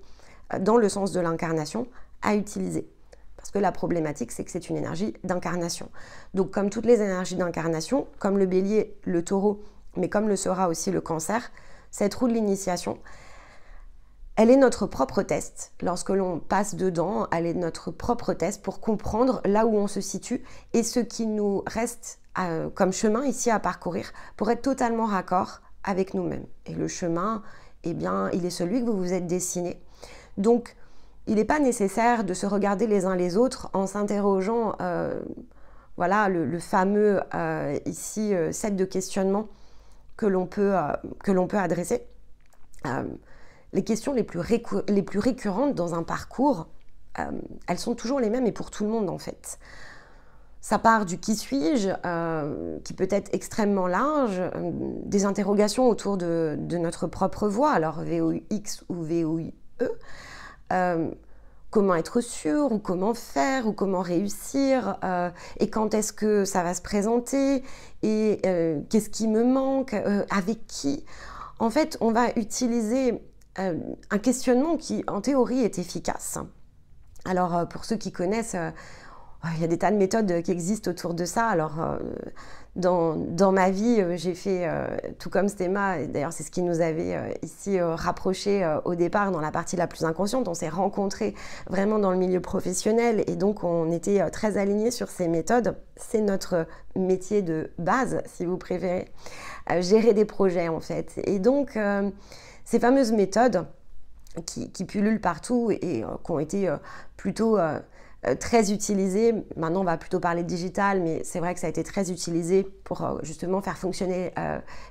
dans le sens de l'incarnation à utiliser. Parce que la problématique, c'est que c'est une énergie d'incarnation. Donc comme toutes les énergies d'incarnation, comme le bélier, le taureau, mais comme le sera aussi le cancer, cette roue de l'initiation, elle est notre propre test. Lorsque l'on passe dedans, elle est notre propre test pour comprendre là où on se situe et ce qui nous reste comme chemin ici à parcourir pour être totalement raccord avec nous-mêmes. Et le chemin, eh bien, il est celui que vous vous êtes dessiné. Donc, il n'est pas nécessaire de se regarder les uns les autres en s'interrogeant, voilà, le fameux ici set de questionnements que l'on peut adresser. Les questions les plus récurrentes dans un parcours, elles sont toujours les mêmes et pour tout le monde en fait. Ça part du qui suis-je, qui peut être extrêmement large, des interrogations autour de notre propre voix, alors VOX ou VOE, comment être sûr, ou comment faire, ou comment réussir, et quand est-ce que ça va se présenter, et qu'est-ce qui me manque, avec qui. En fait, on va utiliser un questionnement qui, en théorie, est efficace. Alors, pour ceux qui connaissent, il y a des tas de méthodes qui existent autour de ça. Alors, dans ma vie, j'ai fait, tout comme Stéma, et d'ailleurs c'est ce qui nous avait ici rapprochés au départ dans la partie la plus inconsciente. On s'est rencontrés vraiment dans le milieu professionnel et donc on était très alignés sur ces méthodes. C'est notre métier de base, si vous préférez, gérer des projets en fait. Et donc, ces fameuses méthodes qui pullulent partout et qui ont été plutôt très utilisées, maintenant on va plutôt parler digital, mais c'est vrai que ça a été très utilisé pour justement faire fonctionner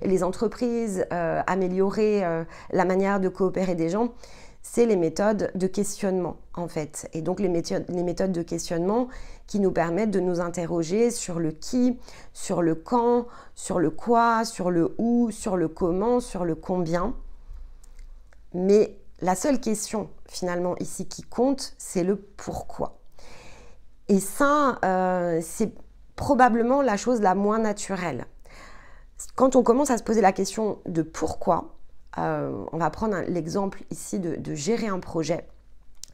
les entreprises, améliorer la manière de coopérer des gens, c'est les méthodes de questionnement en fait. Et donc les méthodes de questionnement qui nous permettent de nous interroger sur le qui, sur le quand, sur le quoi, sur le où, sur le comment, sur le combien. Mais la seule question finalement ici qui compte, c'est le pourquoi. Et ça, c'est probablement la chose la moins naturelle. Quand on commence à se poser la question de pourquoi, on va prendre l'exemple ici de gérer un projet.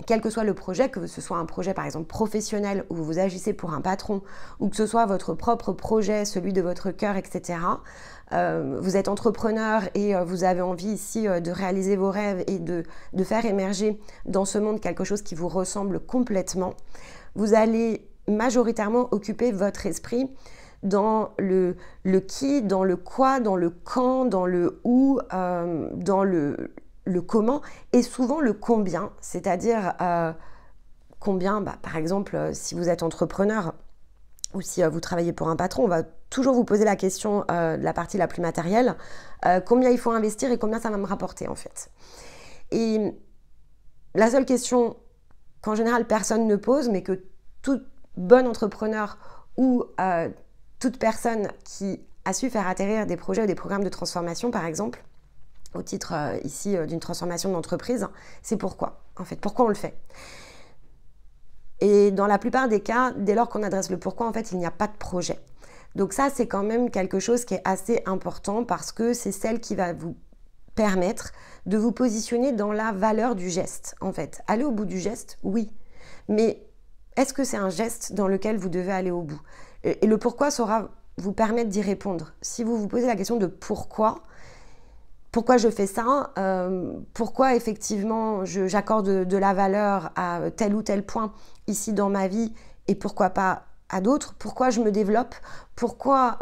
Quel que soit le projet, que ce soit un projet par exemple professionnel où vous agissez pour un patron, ou que ce soit votre propre projet, celui de votre cœur, etc. Vous êtes entrepreneur et vous avez envie ici de réaliser vos rêves et de faire émerger dans ce monde quelque chose qui vous ressemble complètement. Vous allez majoritairement occuper votre esprit dans le qui, dans le quoi, dans le quand, dans le où, dans le comment et souvent le combien, c'est-à-dire combien, par exemple, si vous êtes entrepreneur ou si vous travaillez pour un patron, on va toujours vous poser la question de la partie la plus matérielle, combien il faut investir et combien ça va me rapporter en fait. Et la seule question qu'en général personne ne pose, mais que tout bon entrepreneur ou toute personne qui a su faire atterrir des projets ou des programmes de transformation par exemple, au titre ici d'une transformation d'entreprise, c'est pourquoi, en fait, pourquoi on le fait. Et dans la plupart des cas, dès lors qu'on adresse le pourquoi, en fait, il n'y a pas de projet. Donc ça, c'est quand même quelque chose qui est assez important parce que c'est celle qui va vous permettre de vous positionner dans la valeur du geste, en fait. Aller au bout du geste, oui, mais est-ce que c'est un geste dans lequel vous devez aller au bout? Et le pourquoi saura vous permettre d'y répondre. Si vous vous posez la question de pourquoi je fais ça, pourquoi effectivement j'accorde de la valeur à tel ou tel point ici dans ma vie et pourquoi pas à d'autres, pourquoi je me développe, pourquoi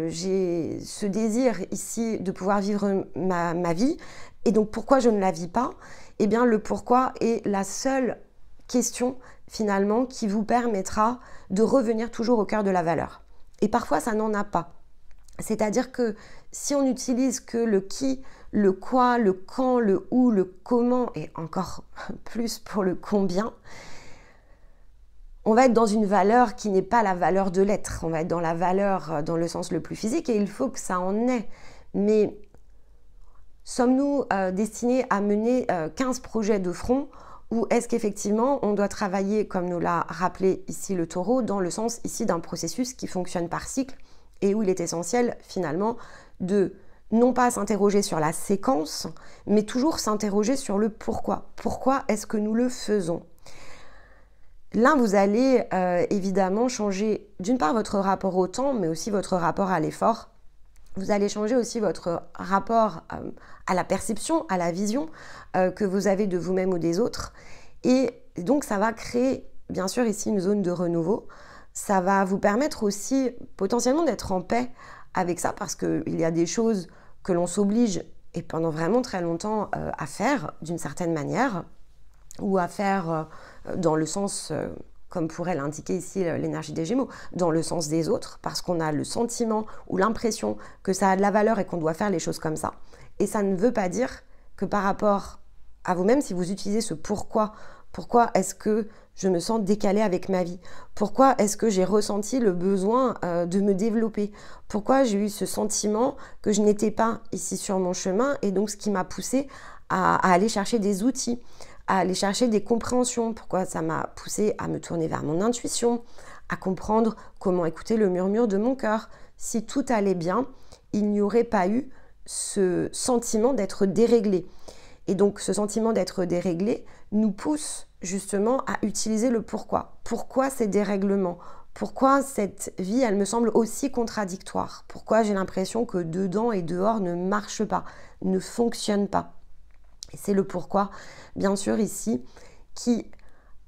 j'ai ce désir ici de pouvoir vivre ma vie et donc pourquoi je ne la vis pas, eh bien le pourquoi est la seule question finalement qui vous permettra de revenir toujours au cœur de la valeur. Et parfois ça n'en a pas. C'est-à-dire que si on n'utilise que le qui, le quoi, le quand, le où, le comment et encore plus pour le combien, on va être dans une valeur qui n'est pas la valeur de l'être. On va être dans la valeur dans le sens le plus physique et il faut que ça en ait. Mais sommes-nous destinés à mener 15 projets de front ou est-ce qu'effectivement on doit travailler, comme nous l'a rappelé ici le taureau, dans le sens ici d'un processus qui fonctionne par cycle et où il est essentiel finalement de non pas s'interroger sur la séquence, mais toujours s'interroger sur le pourquoi. Pourquoi est-ce que nous le faisons? Là, vous allez évidemment changer d'une part votre rapport au temps, mais aussi votre rapport à l'effort. Vous allez changer aussi votre rapport à la perception, à la vision que vous avez de vous-même ou des autres. Et donc, ça va créer, bien sûr, ici une zone de renouveau. Ça va vous permettre aussi potentiellement d'être en paix avec ça parce qu'il y a des choses que l'on s'oblige et pendant vraiment très longtemps à faire d'une certaine manière ou à faire dans le sens, comme pourrait l'indiquer ici l'énergie des Gémeaux, dans le sens des autres parce qu'on a le sentiment ou l'impression que ça a de la valeur et qu'on doit faire les choses comme ça. Et ça ne veut pas dire que par rapport à vous-même, si vous utilisez ce pourquoi est-ce que je me sens décalée avec ma vie? Pourquoi est-ce que j'ai ressenti le besoin de me développer? Pourquoi j'ai eu ce sentiment que je n'étais pas ici sur mon chemin et donc ce qui m'a poussée à aller chercher des outils, à aller chercher des compréhensions? Pourquoi ça m'a poussée à me tourner vers mon intuition, à comprendre comment écouter le murmure de mon cœur? Si tout allait bien, il n'y aurait pas eu ce sentiment d'être déréglé. Et donc ce sentiment d'être déréglé nous pousse justement à utiliser le pourquoi. Pourquoi ces dérèglements? Pourquoi cette vie, elle me semble aussi contradictoire? Pourquoi j'ai l'impression que dedans et dehors ne marche pas, ne fonctionne pas? Et c'est le pourquoi, bien sûr, ici, qui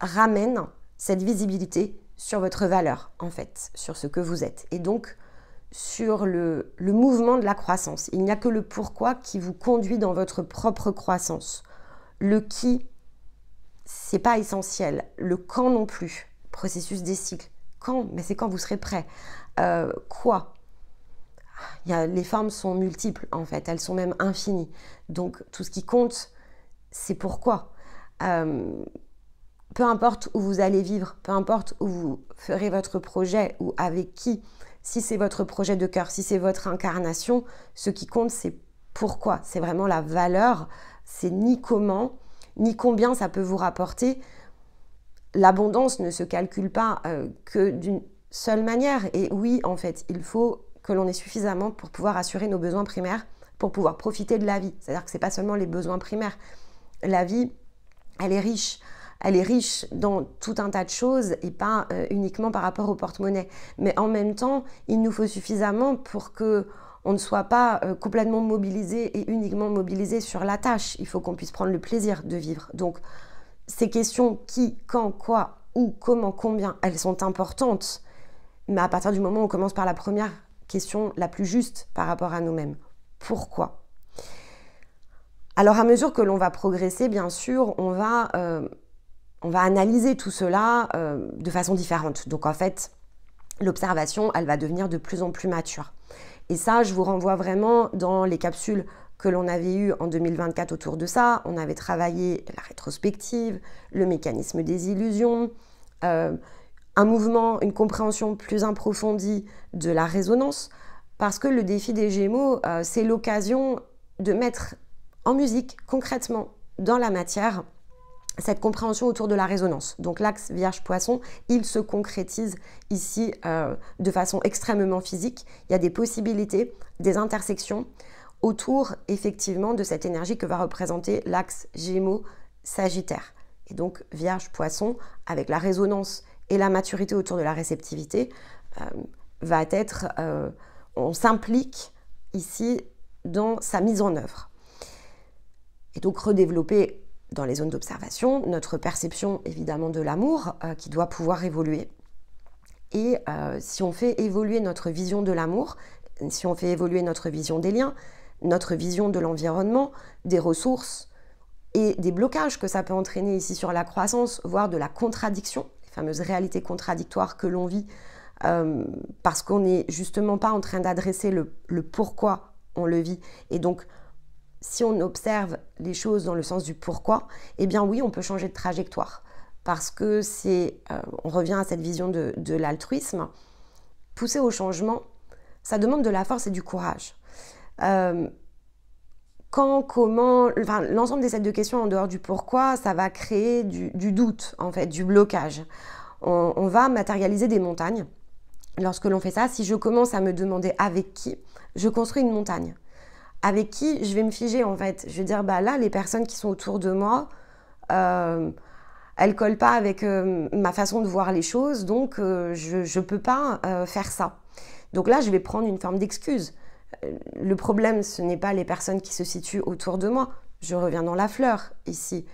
ramène cette visibilité sur votre valeur, en fait, sur ce que vous êtes. Et donc, sur le mouvement de la croissance. Il n'y a que le pourquoi qui vous conduit dans votre propre croissance. Le qui, c'est pas essentiel. Le quand non plus. Processus des cycles. Quand? Mais c'est quand vous serez prêt. Quoi? Les formes sont multiples, en fait. Elles sont même infinies. Donc, tout ce qui compte, c'est pourquoi. Peu importe où vous allez vivre, peu importe où vous ferez votre projet ou avec qui, si c'est votre projet de cœur, si c'est votre incarnation, ce qui compte, c'est pourquoi. C'est vraiment la valeur. C'est ni comment, ni combien ça peut vous rapporter. L'abondance ne se calcule pas que d'une seule manière. Et oui, en fait, il faut que l'on ait suffisamment pour pouvoir assurer nos besoins primaires, pour pouvoir profiter de la vie. C'est-à-dire que ce n'est pas seulement les besoins primaires. La vie, elle est riche. Elle est riche dans tout un tas de choses et pas uniquement par rapport au porte-monnaie. Mais en même temps, il nous faut suffisamment pour qu'on ne soit pas complètement mobilisé et uniquement mobilisé sur la tâche. Il faut qu'on puisse prendre le plaisir de vivre. Donc, ces questions qui, quand, quoi, où, comment, combien, elles sont importantes. Mais à partir du moment où on commence par la première question la plus juste par rapport à nous-mêmes. Pourquoi? Alors, à mesure que l'on va progresser, bien sûr, on va analyser tout cela de façon différente. Donc en fait, l'observation, elle va devenir de plus en plus mature. Et ça, je vous renvoie vraiment dans les capsules que l'on avait eues en 2024 autour de ça. On avait travaillé la rétrospective, le mécanisme des illusions, un mouvement, une compréhension plus approfondie de la résonance. Parce que le défi des Gémeaux, c'est l'occasion de mettre en musique, concrètement, dans la matière, cette compréhension autour de la résonance. Donc l'axe Vierge-Poisson, il se concrétise ici de façon extrêmement physique. Il y a des possibilités, des intersections. autour effectivement de cette énergie que va représenter l'axe Gémeaux-Sagittaire. Et donc Vierge-Poisson, avec la résonance et la maturité autour de la réceptivité, va être, on s'implique ici dans sa mise en œuvre. Et donc redévelopper dans les zones d'observation notre perception évidemment de l'amour qui doit pouvoir évoluer. Et si on fait évoluer notre vision de l'amour, si on fait évoluer notre vision des liens, notre vision de l'environnement, des ressources et des blocages que ça peut entraîner ici sur la croissance, voire de la contradiction, les fameuses réalités contradictoires que l'on vit parce qu'on n'est justement pas en train d'adresser le pourquoi on le vit. Et donc, si on observe les choses dans le sens du pourquoi, eh bien oui, on peut changer de trajectoire. Parce que on revient à cette vision de l'altruisme. Pousser au changement, ça demande de la force et du courage. L'ensemble des sets de questions en dehors du pourquoi, ça va créer du doute, en fait, du blocage. On va matérialiser des montagnes. Lorsque l'on fait ça, si je commence à me demander avec qui, je construis une montagne. Avec qui je vais me figer, en fait. Je vais dire, là, les personnes qui sont autour de moi, elles ne collent pas avec ma façon de voir les choses, donc je ne peux pas faire ça. Donc là, je vais prendre une forme d'excuse. Le problème, ce n'est pas les personnes qui se situent autour de moi. Je reviens dans la fleur, ici.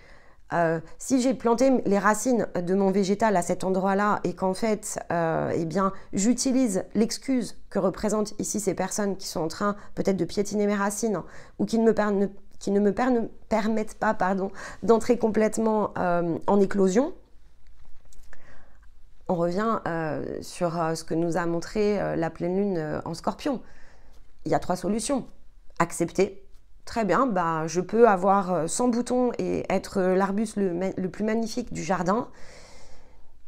Si j'ai planté les racines de mon végétal à cet endroit-là et qu'en fait, j'utilise l'excuse que représentent ici ces personnes qui sont en train peut-être de piétiner mes racines ou qui ne me permettent pas d'entrer complètement en éclosion, on revient sur ce que nous a montré la pleine lune en Scorpion. Il y a 3 solutions. Accepter. Très bien, je peux avoir 100 boutons et être l'arbuste le plus magnifique du jardin,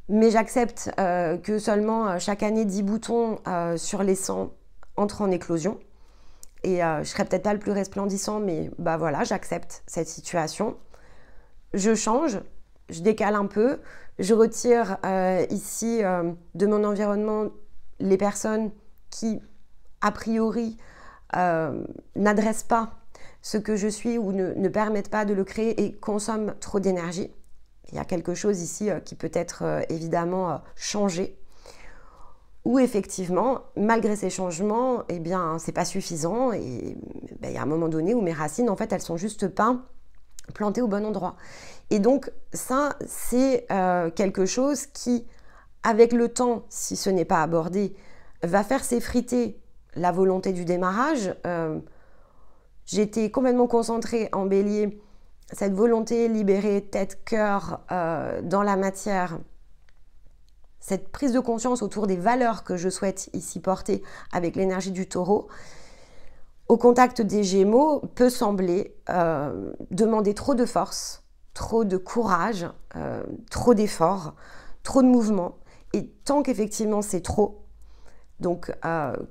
mais j'accepte que seulement chaque année 10 boutons sur les 100 entrent en éclosion. Et je ne serai peut-être pas le plus resplendissant, mais voilà, j'accepte cette situation. Je change, je décale un peu, je retire ici de mon environnement les personnes qui, a priori, n'adressent pas ce que je suis ou ne permettent pas de le créer et consomment trop d'énergie. Il y a quelque chose ici qui peut être évidemment changé. Ou effectivement, malgré ces changements, c'est pas suffisant et il y a un moment donné où mes racines, en fait, elles sont juste pas plantées au bon endroit. Et donc ça, c'est quelque chose qui, avec le temps, si ce n'est pas abordé, va faire s'effriter la volonté du démarrage. J'étais complètement concentrée en Bélier, cette volonté libérée tête, cœur dans la matière, cette prise de conscience autour des valeurs que je souhaite ici porter avec l'énergie du Taureau, au contact des Gémeaux, peut sembler demander trop de force, trop de courage, trop d'efforts, trop de mouvement. Et tant qu'effectivement c'est trop, donc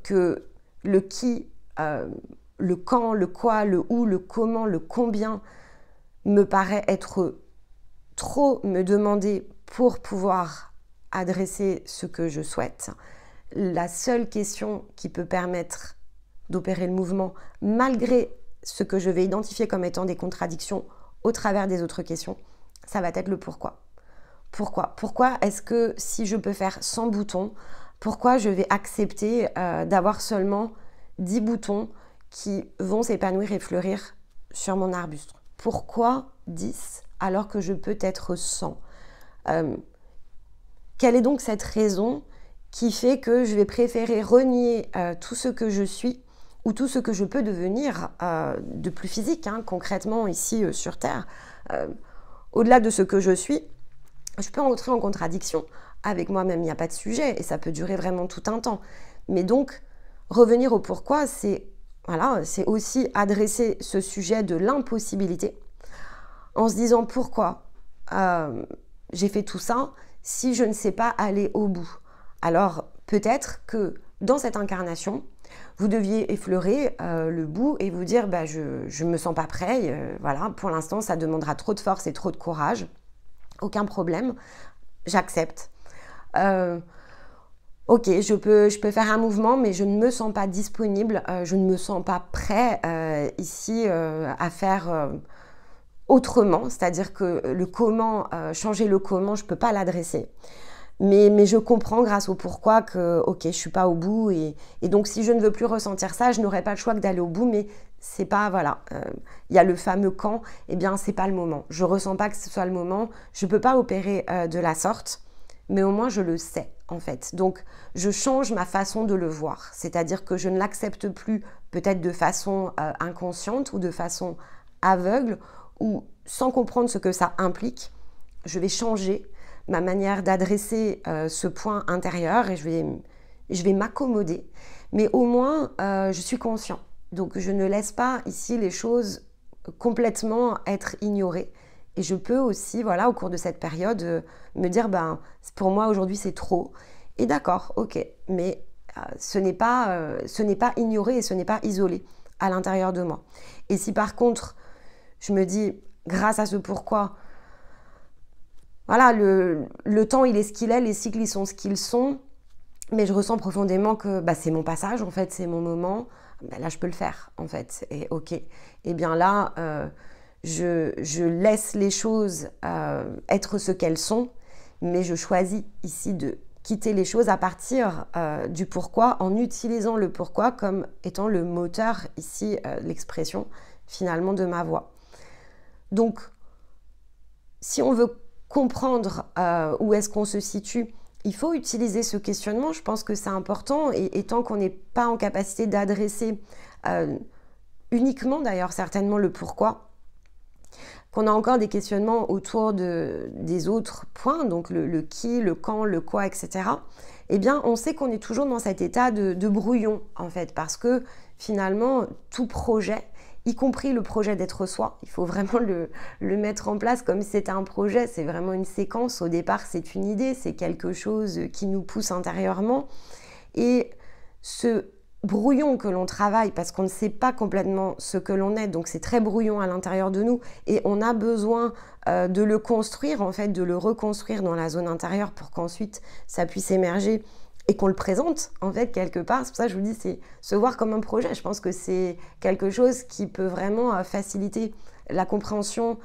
que le qui, le quand, le quoi, le où, le comment, le combien me paraît être trop me demander pour pouvoir adresser ce que je souhaite. La seule question qui peut permettre d'opérer le mouvement, malgré ce que je vais identifier comme étant des contradictions au travers des autres questions, ça va être le pourquoi. Pourquoi est-ce que si je peux faire 100 boutons, pourquoi je vais accepter d'avoir seulement 10 boutons qui vont s'épanouir et fleurir sur mon arbuste? Pourquoi 10 alors que je peux être 100? Quelle est donc cette raison qui fait que je vais préférer renier tout ce que je suis ou tout ce que je peux devenir de plus physique, concrètement ici sur Terre? Au-delà de ce que je suis, je peux entrer en contradiction avec moi-même, il n'y a pas de sujet et ça peut durer vraiment tout un temps. Mais donc, revenir au pourquoi, c'est aussi adresser ce sujet de l'impossibilité en se disant pourquoi j'ai fait tout ça si je ne sais pas aller au bout. Alors peut-être que dans cette incarnation, vous deviez effleurer le bout et vous dire je ne me sens pas prêt, pour l'instant ça demandera trop de force et trop de courage, aucun problème, j'accepte. Ok, je peux faire un mouvement, mais je ne me sens pas disponible, je ne me sens pas prêt ici à faire autrement, c'est-à-dire que le comment, changer le comment, je ne peux pas l'adresser. Mais je comprends grâce au pourquoi que, ok, je ne suis pas au bout. Et donc, si je ne veux plus ressentir ça, je n'aurai pas le choix que d'aller au bout. Mais c'est pas, voilà, il y a le fameux quand, eh bien, c'est pas le moment. Je ressens pas que ce soit le moment. Je ne peux pas opérer de la sorte, mais au moins, je le sais, en fait. Donc, je change ma façon de le voir. C'est-à-dire que je ne l'accepte plus peut-être de façon inconsciente ou de façon aveugle ou sans comprendre ce que ça implique. Je vais changer ma manière d'adresser ce point intérieur et je vais m'accommoder. Mais au moins, je suis conscient. Donc, je ne laisse pas ici les choses complètement être ignorées. Et je peux aussi, voilà, au cours de cette période, me dire, ben, pour moi, aujourd'hui, c'est trop. Et d'accord, ok. Mais ce n'est pas ignoré et ce n'est pas isolé à l'intérieur de moi. Et si par contre, je me dis, grâce à ce pourquoi, voilà, le temps, il est ce qu'il est, les cycles, ils sont ce qu'ils sont, mais je ressens profondément que bah, c'est mon passage, en fait, c'est mon moment, bah, là, je peux le faire, en fait, et ok. Et bien là, je laisse les choses être ce qu'elles sont, mais je choisis ici de quitter les choses à partir du pourquoi, en utilisant le pourquoi comme étant le moteur, ici, l'expression, finalement, de ma voix. Donc, si on veut comprendre où est-ce qu'on se situe, il faut utiliser ce questionnement. Je pense que c'est important et tant qu'on n'est pas en capacité d'adresser uniquement d'ailleurs certainement le pourquoi, qu'on a encore des questionnements autour des autres points, donc le qui, le quand, le quoi, etc., eh bien on sait qu'on est toujours dans cet état de brouillon en fait, parce que finalement tout projet, y compris le projet d'être soi, il faut vraiment le mettre en place comme si c'était un projet, c'est vraiment une séquence, au départ c'est une idée, c'est quelque chose qui nous pousse intérieurement, et ce brouillon que l'on travaille parce qu'on ne sait pas complètement ce que l'on est, donc c'est très brouillon à l'intérieur de nous et on a besoin de le construire, en fait, de le reconstruire dans la zone intérieure pour qu'ensuite ça puisse émerger et qu'on le présente en fait quelque part. C'est pour ça que je vous dis, c'est se voir comme un projet. Je pense que c'est quelque chose qui peut vraiment faciliter la compréhension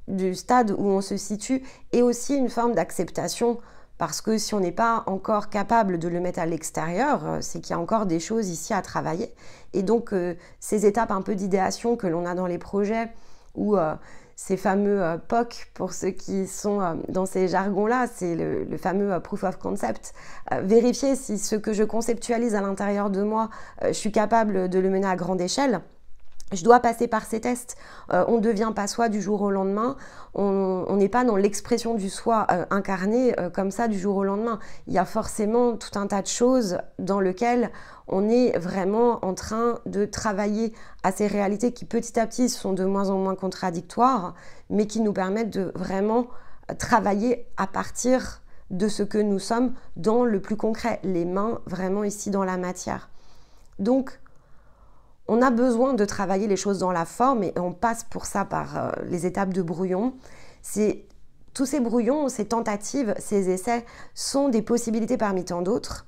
du stade où on se situe et aussi une forme d'acceptation. Parce que si on n'est pas encore capable de le mettre à l'extérieur, c'est qu'il y a encore des choses ici à travailler. Et donc, ces étapes un peu d'idéation que l'on a dans les projets, ou ces fameux POC, pour ceux qui sont dans ces jargons-là, c'est le fameux Proof of Concept. Vérifier si ce que je conceptualise à l'intérieur de moi, je suis capable de le mener à grande échelle. Je dois passer par ces tests. On ne devient pas soi du jour au lendemain. On n'est pas dans l'expression du soi incarné comme ça du jour au lendemain. Il y a forcément tout un tas de choses dans lesquelles on est vraiment en train de travailler à ces réalités qui petit à petit sont de moins en moins contradictoires, mais qui nous permettent de vraiment travailler à partir de ce que nous sommes dans le plus concret, les mains vraiment ici dans la matière. Donc, on a besoin de travailler les choses dans la forme et on passe pour ça par les étapes de brouillon. Tous ces brouillons, ces tentatives, ces essais sont des possibilités parmi tant d'autres.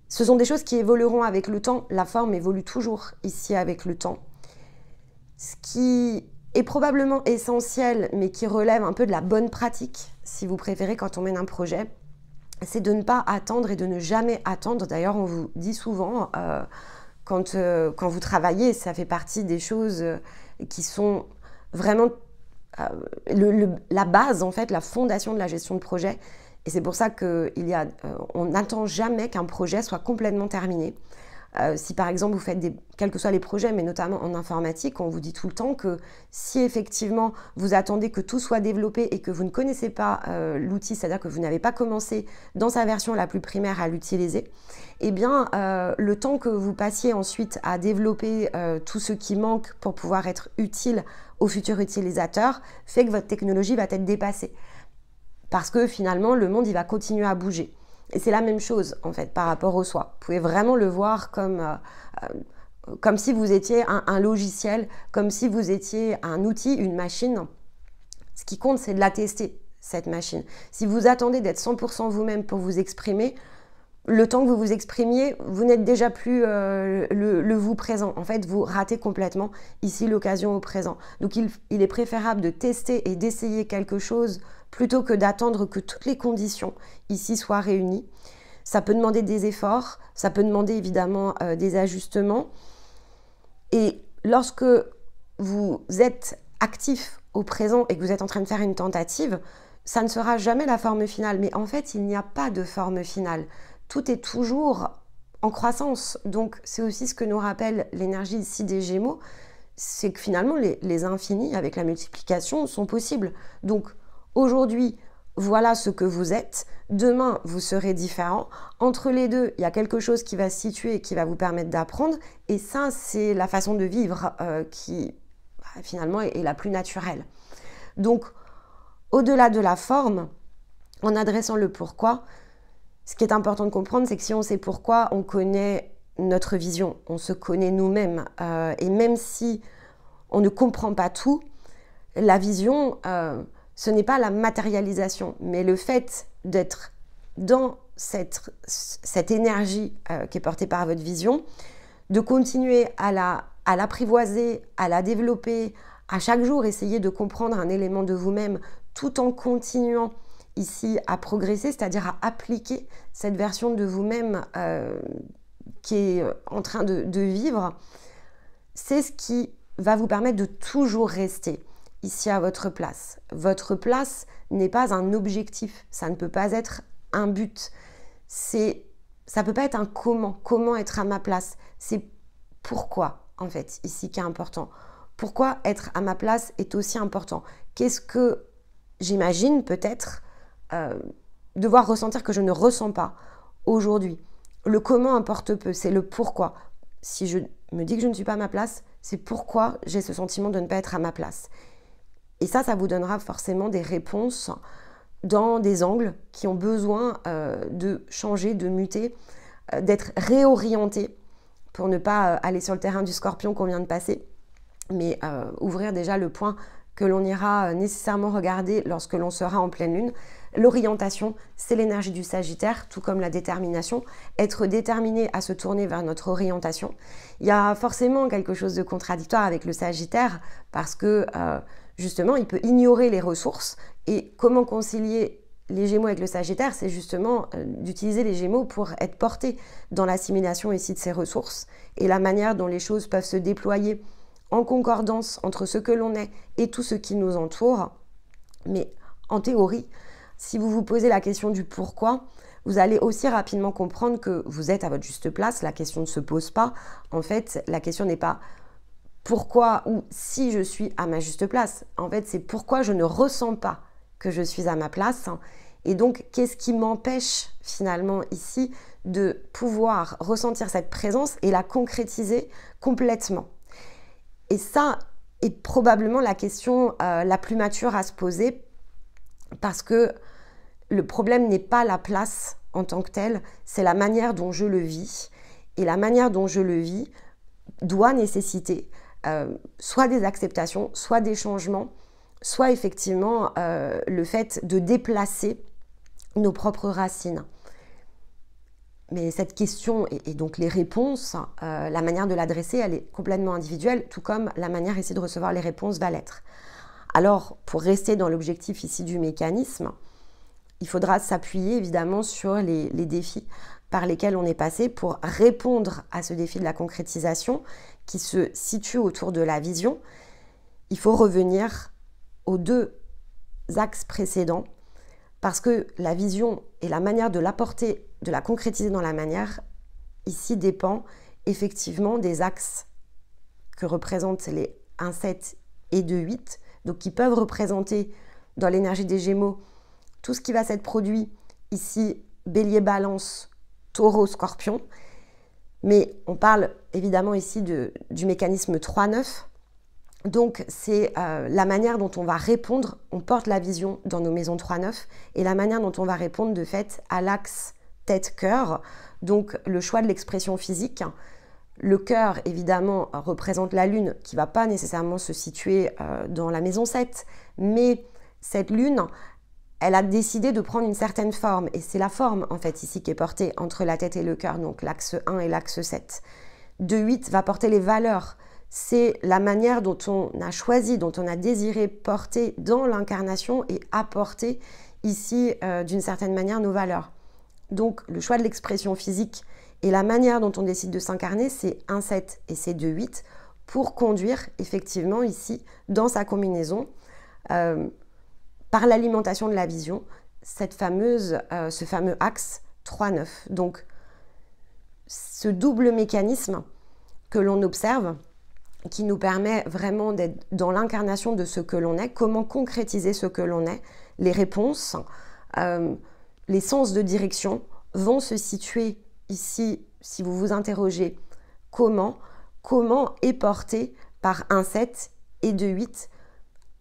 Ce sont des choses qui évolueront avec le temps. La forme évolue toujours ici avec le temps. Ce qui est probablement essentiel, mais qui relève un peu de la bonne pratique, si vous préférez, quand on mène un projet, c'est de ne pas attendre et de ne jamais attendre. D'ailleurs, on vous dit souvent... Quand vous travaillez, ça fait partie des choses qui sont vraiment la base, en fait, la fondation de la gestion de projet. Et c'est pour ça qu'on n'attend jamais qu'un projet soit complètement terminé. Si par exemple vous faites quels que soient les projets, mais notamment en informatique, on vous dit tout le temps que si effectivement vous attendez que tout soit développé et que vous ne connaissez pas l'outil, c'est-à-dire que vous n'avez pas commencé dans sa version la plus primaire à l'utiliser, eh bien le temps que vous passiez ensuite à développer tout ce qui manque pour pouvoir être utile aux futurs utilisateurs fait que votre technologie va être dépassée. Parce que finalement le monde il va continuer à bouger. Et c'est la même chose, en fait, par rapport au soi. Vous pouvez vraiment le voir comme si vous étiez un logiciel, comme si vous étiez un outil, une machine. Ce qui compte, c'est de la tester, cette machine. Si vous attendez d'être 100% vous-même pour vous exprimer, le temps que vous vous exprimiez, vous n'êtes déjà plus le vous présent. En fait, vous ratez complètement ici l'occasion au présent. Donc, il est préférable de tester et d'essayer quelque chose plutôt que d'attendre que toutes les conditions ici soient réunies. Ça peut demander des efforts, ça peut demander évidemment des ajustements. Et lorsque vous êtes actif au présent et que vous êtes en train de faire une tentative, ça ne sera jamais la forme finale. Mais en fait, il n'y a pas de forme finale. Tout est toujours en croissance. Donc, c'est aussi ce que nous rappelle l'énergie ici des Gémeaux, c'est que finalement, les infinis avec la multiplication sont possibles. Donc, aujourd'hui, voilà ce que vous êtes. Demain, vous serez différent. Entre les deux, il y a quelque chose qui va se situer et qui va vous permettre d'apprendre. Et ça, c'est la façon de vivre qui, finalement, est la plus naturelle. Donc, au-delà de la forme, en adressant le pourquoi, ce qui est important de comprendre, c'est que si on sait pourquoi, on connaît notre vision, on se connaît nous-mêmes. Et même si on ne comprend pas tout, la vision, ce n'est pas la matérialisation, mais le fait d'être dans cette énergie qui est portée par votre vision, de continuer à l'apprivoiser, à la développer, à chaque jour essayer de comprendre un élément de vous-même tout en continuant ici à progresser, c'est-à-dire à appliquer cette version de vous-même qui est en train de vivre, c'est ce qui va vous permettre de toujours rester ici à votre place. Votre place n'est pas un objectif, ça ne peut pas être un but, ça ne peut pas être un comment être à ma place, c'est pourquoi en fait ici qui est important. Pourquoi être à ma place est aussi important. Qu'est-ce que j'imagine peut-être devoir ressentir que je ne ressens pas aujourd'hui. Le comment importe peu, c'est le pourquoi. Si je me dis que je ne suis pas à ma place, c'est pourquoi j'ai ce sentiment de ne pas être à ma place. Et ça vous donnera forcément des réponses dans des angles qui ont besoin de changer, de muter, d'être réorientés pour ne pas aller sur le terrain du scorpion qu'on vient de passer, mais ouvrir déjà le point que l'on ira nécessairement regarder lorsque l'on sera en pleine lune. L'orientation, c'est l'énergie du Sagittaire, tout comme la détermination. Être déterminé à se tourner vers notre orientation. Il y a forcément quelque chose de contradictoire avec le Sagittaire parce que justement, il peut ignorer les ressources. Et comment concilier les Gémeaux avec le Sagittaire, c'est justement d'utiliser les Gémeaux pour être portés dans l'assimilation ici de ces ressources et la manière dont les choses peuvent se déployer en concordance entre ce que l'on est et tout ce qui nous entoure. Mais en théorie, si vous vous posez la question du pourquoi, vous allez aussi rapidement comprendre que vous êtes à votre juste place, la question ne se pose pas. En fait, la question n'est pas pourquoi ou si je suis à ma juste place. En fait, c'est pourquoi je ne ressens pas que je suis à ma place. Et donc, qu'est-ce qui m'empêche finalement ici de pouvoir ressentir cette présence et la concrétiser complètement? Et ça est probablement la question la plus mature à se poser parce que le problème n'est pas la place en tant que telle, c'est la manière dont je le vis. Et la manière dont je le vis doit nécessiter soit des acceptations, soit des changements, soit effectivement le fait de déplacer nos propres racines. Mais cette question et donc les réponses, la manière de l'adresser, elle est complètement individuelle, tout comme la manière ici de recevoir les réponses va l'être. Alors, pour rester dans l'objectif ici du mécanisme, il faudra s'appuyer évidemment sur les défis par lesquels on est passé pour répondre à ce défi de la concrétisation qui se situe autour de la vision. Il faut revenir aux deux axes précédents parce que la vision et la manière de l'apporter, de la concrétiser dans la manière, ici dépend effectivement des axes que représentent les 1,7 et 2,8, donc qui peuvent représenter dans l'énergie des Gémeaux tout ce qui va s'être produit ici, Bélier, Balance, Taureau, Scorpion. Mais on parle évidemment ici du mécanisme 3-9. Donc c'est la manière dont on va répondre, on porte la vision dans nos maisons 3-9 et la manière dont on va répondre de fait à l'axe tête-cœur, donc le choix de l'expression physique. Le cœur évidemment représente la lune qui ne va pas nécessairement se situer dans la maison 7, mais cette lune, elle a décidé de prendre une certaine forme. Et c'est la forme, en fait, ici, qui est portée entre la tête et le cœur, donc l'axe 1 et l'axe 7. 2-8 va porter les valeurs. C'est la manière dont on a choisi, dont on a désiré porter dans l'incarnation et apporter ici, d'une certaine manière, nos valeurs. Donc, le choix de l'expression physique et la manière dont on décide de s'incarner, c'est 1-7 et c'est 2-8 pour conduire, effectivement, ici, dans sa combinaison, par l'alimentation de la vision, ce fameux axe 3-9. Donc, ce double mécanisme que l'on observe, qui nous permet vraiment d'être dans l'incarnation de ce que l'on est, comment concrétiser ce que l'on est, les réponses, les sens de direction vont se situer ici, si vous vous interrogez comment est porté par 1-7 et 2-8.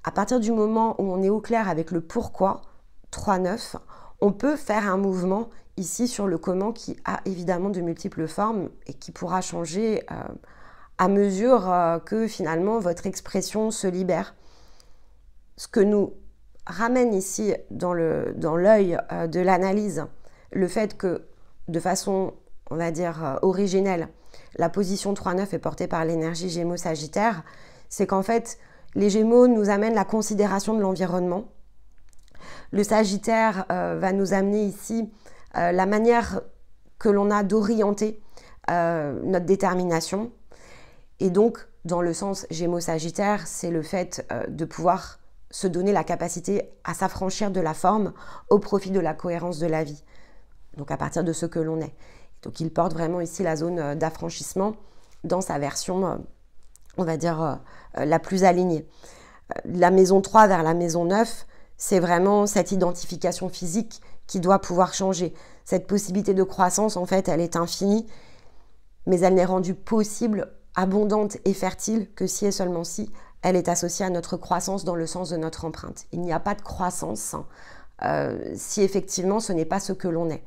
À partir du moment où on est au clair avec le pourquoi, 3-9, on peut faire un mouvement ici sur le comment qui a évidemment de multiples formes et qui pourra changer à mesure que finalement votre expression se libère. Ce que nous ramène ici dans l'œil de l'analyse, le fait que de façon, on va dire, originelle, la position 3-9 est portée par l'énergie Gémeaux-Sagittaire, c'est qu'en fait, les Gémeaux nous amènent la considération de l'environnement. Le Sagittaire va nous amener ici la manière que l'on a d'orienter notre détermination. Et donc, dans le sens Gémeaux-Sagittaire, c'est le fait de pouvoir se donner la capacité à s'affranchir de la forme au profit de la cohérence de la vie. Donc, à partir de ce que l'on est. Donc, il porte vraiment ici la zone d'affranchissement dans sa version, on va dire, la plus alignée. La maison 3 vers la maison 9, c'est vraiment cette identification physique qui doit pouvoir changer. Cette possibilité de croissance, en fait, elle est infinie, mais elle n'est rendue possible, abondante et fertile que si et seulement si elle est associée à notre croissance dans le sens de notre empreinte. Il n'y a pas de croissance si effectivement ce n'est pas ce que l'on est.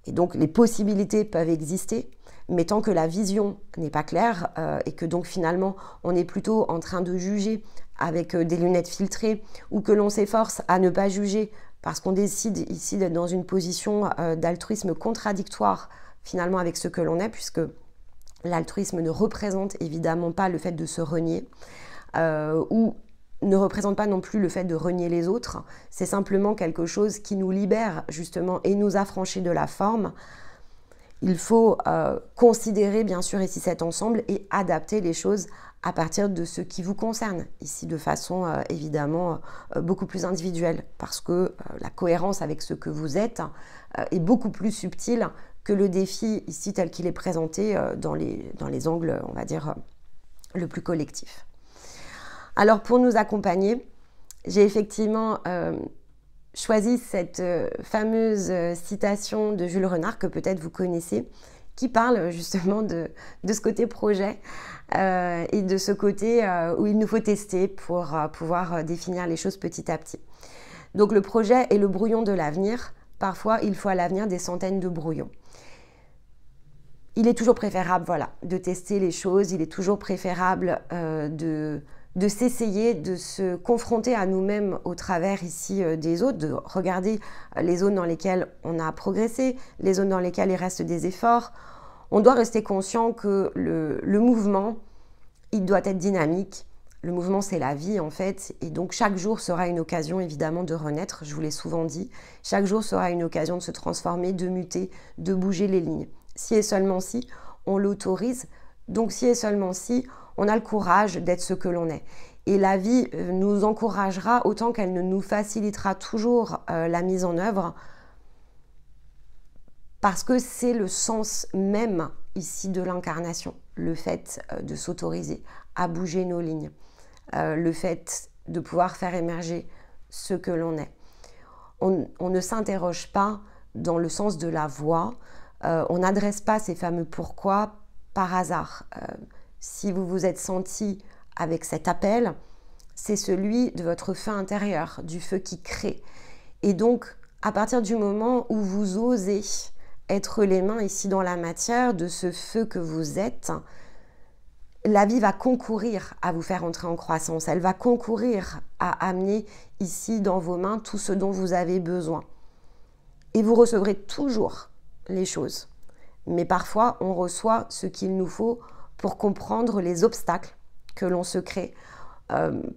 Et donc les possibilités peuvent exister, mais tant que la vision n'est pas claire et que donc finalement on est plutôt en train de juger avec des lunettes filtrées ou que l'on s'efforce à ne pas juger parce qu'on décide ici d'être dans une position d'altruisme contradictoire finalement avec ce que l'on est, puisque l'altruisme ne représente évidemment pas le fait de se renier ou ne représente pas non plus le fait de renier les autres. C'est simplement quelque chose qui nous libère justement et nous affranchit de la forme. Il faut considérer bien sûr ici cet ensemble et adapter les choses à partir de ce qui vous concerne, ici de façon évidemment beaucoup plus individuelle, parce que la cohérence avec ce que vous êtes est beaucoup plus subtile que le défi ici tel qu'il est présenté dans les angles, on va dire, le plus collectif. Alors pour nous accompagner, j'ai effectivement choisi cette fameuse citation de Jules Renard que peut-être vous connaissez, qui parle justement de ce côté projet et de ce côté où il nous faut tester pour pouvoir définir les choses petit à petit. Donc le projet est le brouillon de l'avenir. Parfois, il faut à l'avenir des centaines de brouillons. Il est toujours préférable, voilà, de tester les choses. Il est toujours préférable de s'essayer, de se confronter à nous-mêmes au travers ici des autres, de regarder les zones dans lesquelles on a progressé, les zones dans lesquelles il reste des efforts. On doit rester conscient que le mouvement, il doit être dynamique. Le mouvement, c'est la vie en fait, et donc chaque jour sera une occasion évidemment de renaître, je vous l'ai souvent dit. Chaque jour sera une occasion de se transformer, de muter, de bouger les lignes. Si et seulement si on l'autorise, donc si et seulement si on a le courage d'être ce que l'on est. Et la vie nous encouragera autant qu'elle ne nous facilitera toujours la mise en œuvre, parce que c'est le sens même ici de l'incarnation, le fait de s'autoriser à bouger nos lignes, le fait de pouvoir faire émerger ce que l'on est. On ne s'interroge pas dans le sens de la voix, on n'adresse pas ces fameux pourquoi par hasard. Si vous vous êtes senti avec cet appel, c'est celui de votre feu intérieur, du feu qui crée. Et donc, à partir du moment où vous osez être les mains ici dans la matière de ce feu que vous êtes, la vie va concourir à vous faire entrer en croissance. Elle va concourir à amener ici dans vos mains tout ce dont vous avez besoin. Et vous recevrez toujours les choses. Mais parfois, on reçoit ce qu'il nous faut pour comprendre les obstacles que l'on se crée.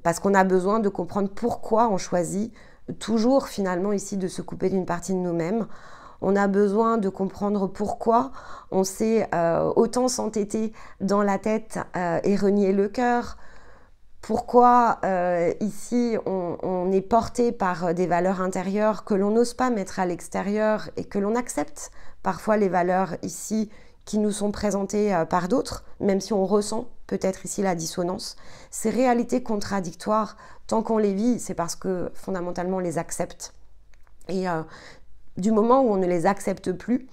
Parce qu'on a besoin de comprendre pourquoi on choisit toujours finalement ici de se couper d'une partie de nous-mêmes. On a besoin de comprendre pourquoi on sait autant s'entêter dans la tête et renier le cœur. Pourquoi ici on est porté par des valeurs intérieures que l'on n'ose pas mettre à l'extérieur et que l'on accepte parfois les valeurs ici qui nous sont présentées par d'autres, même si on ressent peut-être ici la dissonance. Ces réalités contradictoires, tant qu'on les vit, c'est parce que fondamentalement on les accepte. Et du moment où on ne les accepte plus,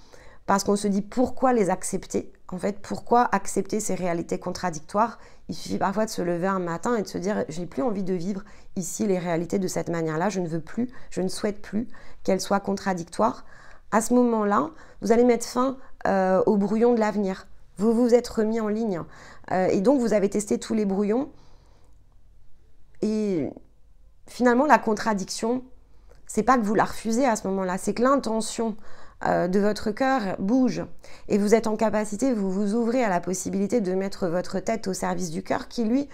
parce qu'on se dit pourquoi les accepter, en fait, pourquoi accepter ces réalités contradictoires? Il suffit parfois de se lever un matin et de se dire j'ai plus envie de vivre ici les réalités de cette manière-là, je ne veux plus, je ne souhaite plus qu'elles soient contradictoires. À ce moment-là, vous allez mettre fin au brouillon de l'avenir. Vous vous êtes remis en ligne et donc vous avez testé tous les brouillons et finalement la contradiction, c'est pas que vous la refusez à ce moment-là, c'est que l'intention de votre cœur bouge et vous êtes en capacité, vous vous ouvrez à la possibilité de mettre votre tête au service du cœur qui, lui,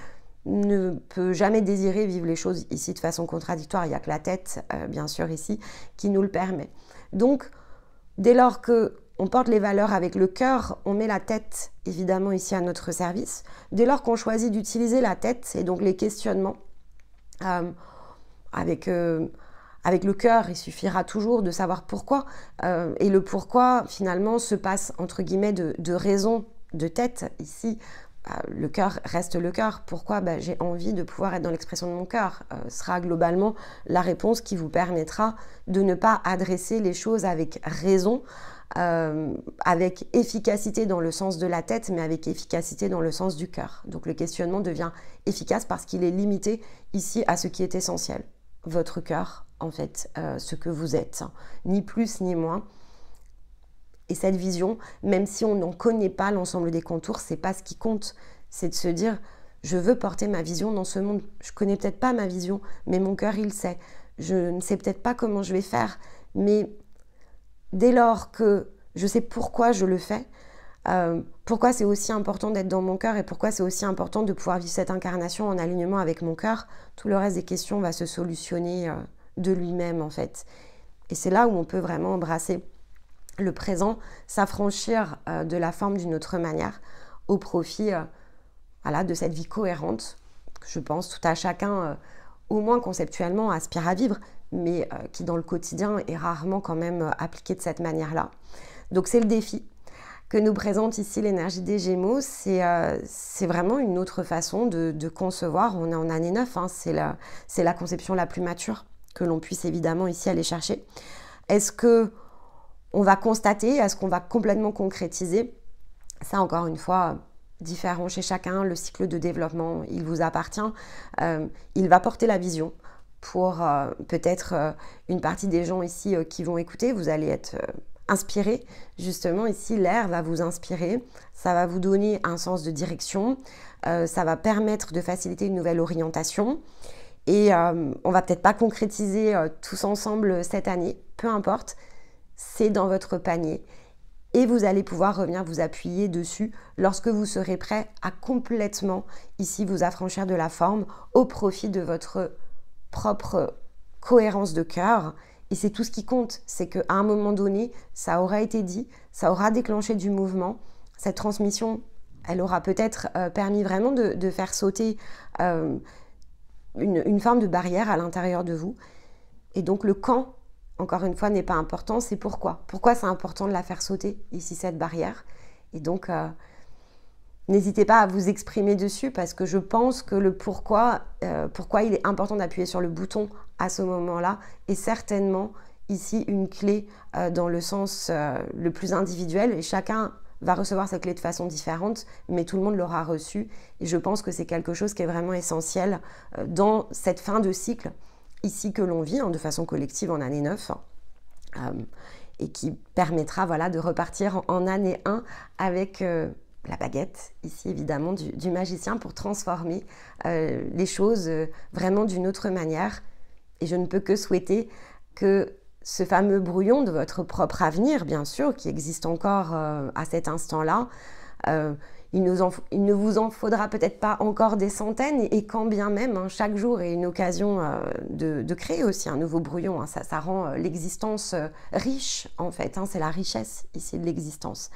ne peut jamais désirer vivre les choses ici de façon contradictoire. Il n'y a que la tête, bien sûr, ici, qui nous le permet. Donc, dès lors qu'on porte les valeurs avec le cœur, on met la tête, évidemment, ici à notre service. Dès lors qu'on choisit d'utiliser la tête et donc les questionnements avec le cœur, il suffira toujours de savoir pourquoi. Et le pourquoi, finalement, se passe, entre guillemets, de raison de tête. Ici, le cœur reste le cœur. Pourquoi? J'ai envie de pouvoir être dans l'expression de mon cœur. Sera globalement la réponse qui vous permettra de ne pas adresser les choses avec raison, avec efficacité dans le sens de la tête, mais avec efficacité dans le sens du cœur. Donc le questionnement devient efficace parce qu'il est limité ici à ce qui est essentiel. Votre cœur, en fait, ce que vous êtes, ni plus ni moins. Et cette vision, même si on n'en connaît pas l'ensemble des contours, c'est pas ce qui compte. C'est de se dire, je veux porter ma vision dans ce monde. Je connais peut-être pas ma vision, mais mon cœur, il sait. Je ne sais peut-être pas comment je vais faire, mais dès lors que je sais pourquoi je le fais, pourquoi c'est aussi important d'être dans mon cœur et pourquoi c'est aussi important de pouvoir vivre cette incarnation en alignement avec mon cœur, tout le reste des questions va se solutionner de lui-même, en fait. Et c'est là où on peut vraiment embrasser le présent, s'affranchir de la forme d'une autre manière au profit de cette vie cohérente que je pense tout à chacun, au moins conceptuellement, aspire à vivre, mais qui dans le quotidien est rarement quand même appliquée de cette manière-là. Donc c'est le défi que nous présente ici l'énergie des Gémeaux. C'est vraiment une autre façon de concevoir. On est en année 9, c'est la conception la plus mature que l'on puisse évidemment ici aller chercher. Est-ce que on va constater, est-ce qu'on va complètement concrétiser? Ça, encore une fois, différent chez chacun, le cycle de développement, il vous appartient. Il va porter la vision pour peut-être une partie des gens ici qui vont écouter. Vous allez être inspiré. Justement, ici, l'air va vous inspirer. Ça va vous donner un sens de direction. Ça va permettre de faciliter une nouvelle orientation. Et on va peut-être pas concrétiser tous ensemble cette année, peu importe. C'est dans votre panier et vous allez pouvoir revenir vous appuyer dessus lorsque vous serez prêt à complètement ici vous affranchir de la forme au profit de votre propre cohérence de cœur. Et c'est tout ce qui compte, c'est qu'à un moment donné, ça aura été dit, ça aura déclenché du mouvement. Cette transmission, elle aura peut-être permis vraiment de faire sauter une forme de barrière à l'intérieur de vous. Et donc le quand, encore une fois, n'est pas important, c'est pourquoi. Pourquoi c'est important de la faire sauter, ici, cette barrière. Et donc, n'hésitez pas à vous exprimer dessus parce que je pense que le pourquoi il est important d'appuyer sur le bouton à ce moment-là est certainement ici une clé dans le sens le plus individuel. Et chacun va recevoir sa clé de façon différente, mais tout le monde l'aura reçue. Et je pense que c'est quelque chose qui est vraiment essentiel dans cette fin de cycle ici que l'on vit de façon collective en année 9 et qui permettra de repartir en année 1 avec la baguette, ici évidemment, du magicien pour transformer les choses vraiment d'une autre manière. Et je ne peux que souhaiter que ce fameux brouillon de votre propre avenir, bien sûr, qui existe encore à cet instant-là, il ne vous en faudra peut-être pas encore des centaines, et quand bien même, hein, chaque jour est une occasion de créer aussi un nouveau brouillon. Hein, ça rend l'existence riche, en fait. Hein, c'est la richesse ici de l'existence.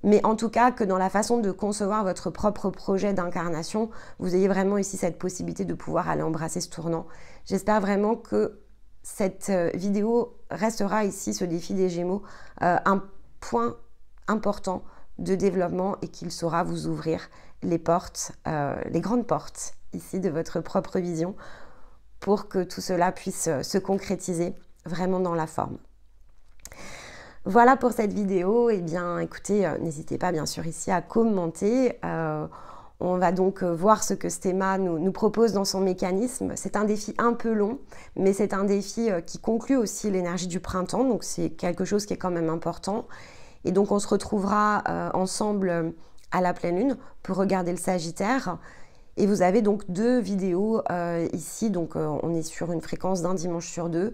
Mais en tout cas, que dans la façon de concevoir votre propre projet d'incarnation, vous ayez vraiment ici cette possibilité de pouvoir aller embrasser ce tournant. J'espère vraiment que cette vidéo restera ici, ce défi des Gémeaux, un point important de développement et qu'il saura vous ouvrir les portes, les grandes portes ici de votre propre vision pour que tout cela puisse se concrétiser vraiment dans la forme. Voilà pour cette vidéo. Eh bien, écoutez, n'hésitez pas bien sûr ici à commenter. On va donc voir ce que Stéma nous propose dans son mécanisme. C'est un défi un peu long, mais c'est un défi qui conclut aussi l'énergie du printemps. Donc c'est quelque chose qui est quand même important. Et donc on se retrouvera ensemble à la pleine lune pour regarder le Sagittaire. Et vous avez donc 2 vidéos ici. Donc on est sur une fréquence d'un dimanche sur 2.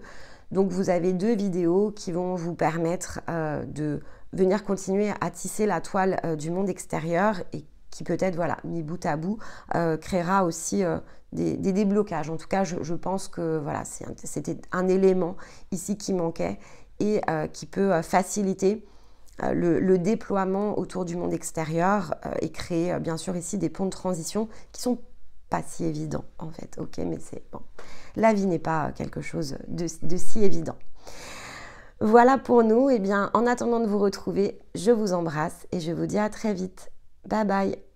Donc vous avez 2 vidéos qui vont vous permettre de venir continuer à tisser la toile du monde extérieur et qui peut-être, voilà, mis bout à bout, créera aussi des déblocages. En tout cas, je pense que voilà, c'était un élément ici qui manquait et qui peut faciliter le déploiement autour du monde extérieur et créer bien sûr ici des ponts de transition qui sont pas si évidents en fait. Ok, mais c'est bon. La vie n'est pas quelque chose de si évident. Voilà pour nous. Eh bien, en attendant de vous retrouver, je vous embrasse et je vous dis à très vite. Bye bye.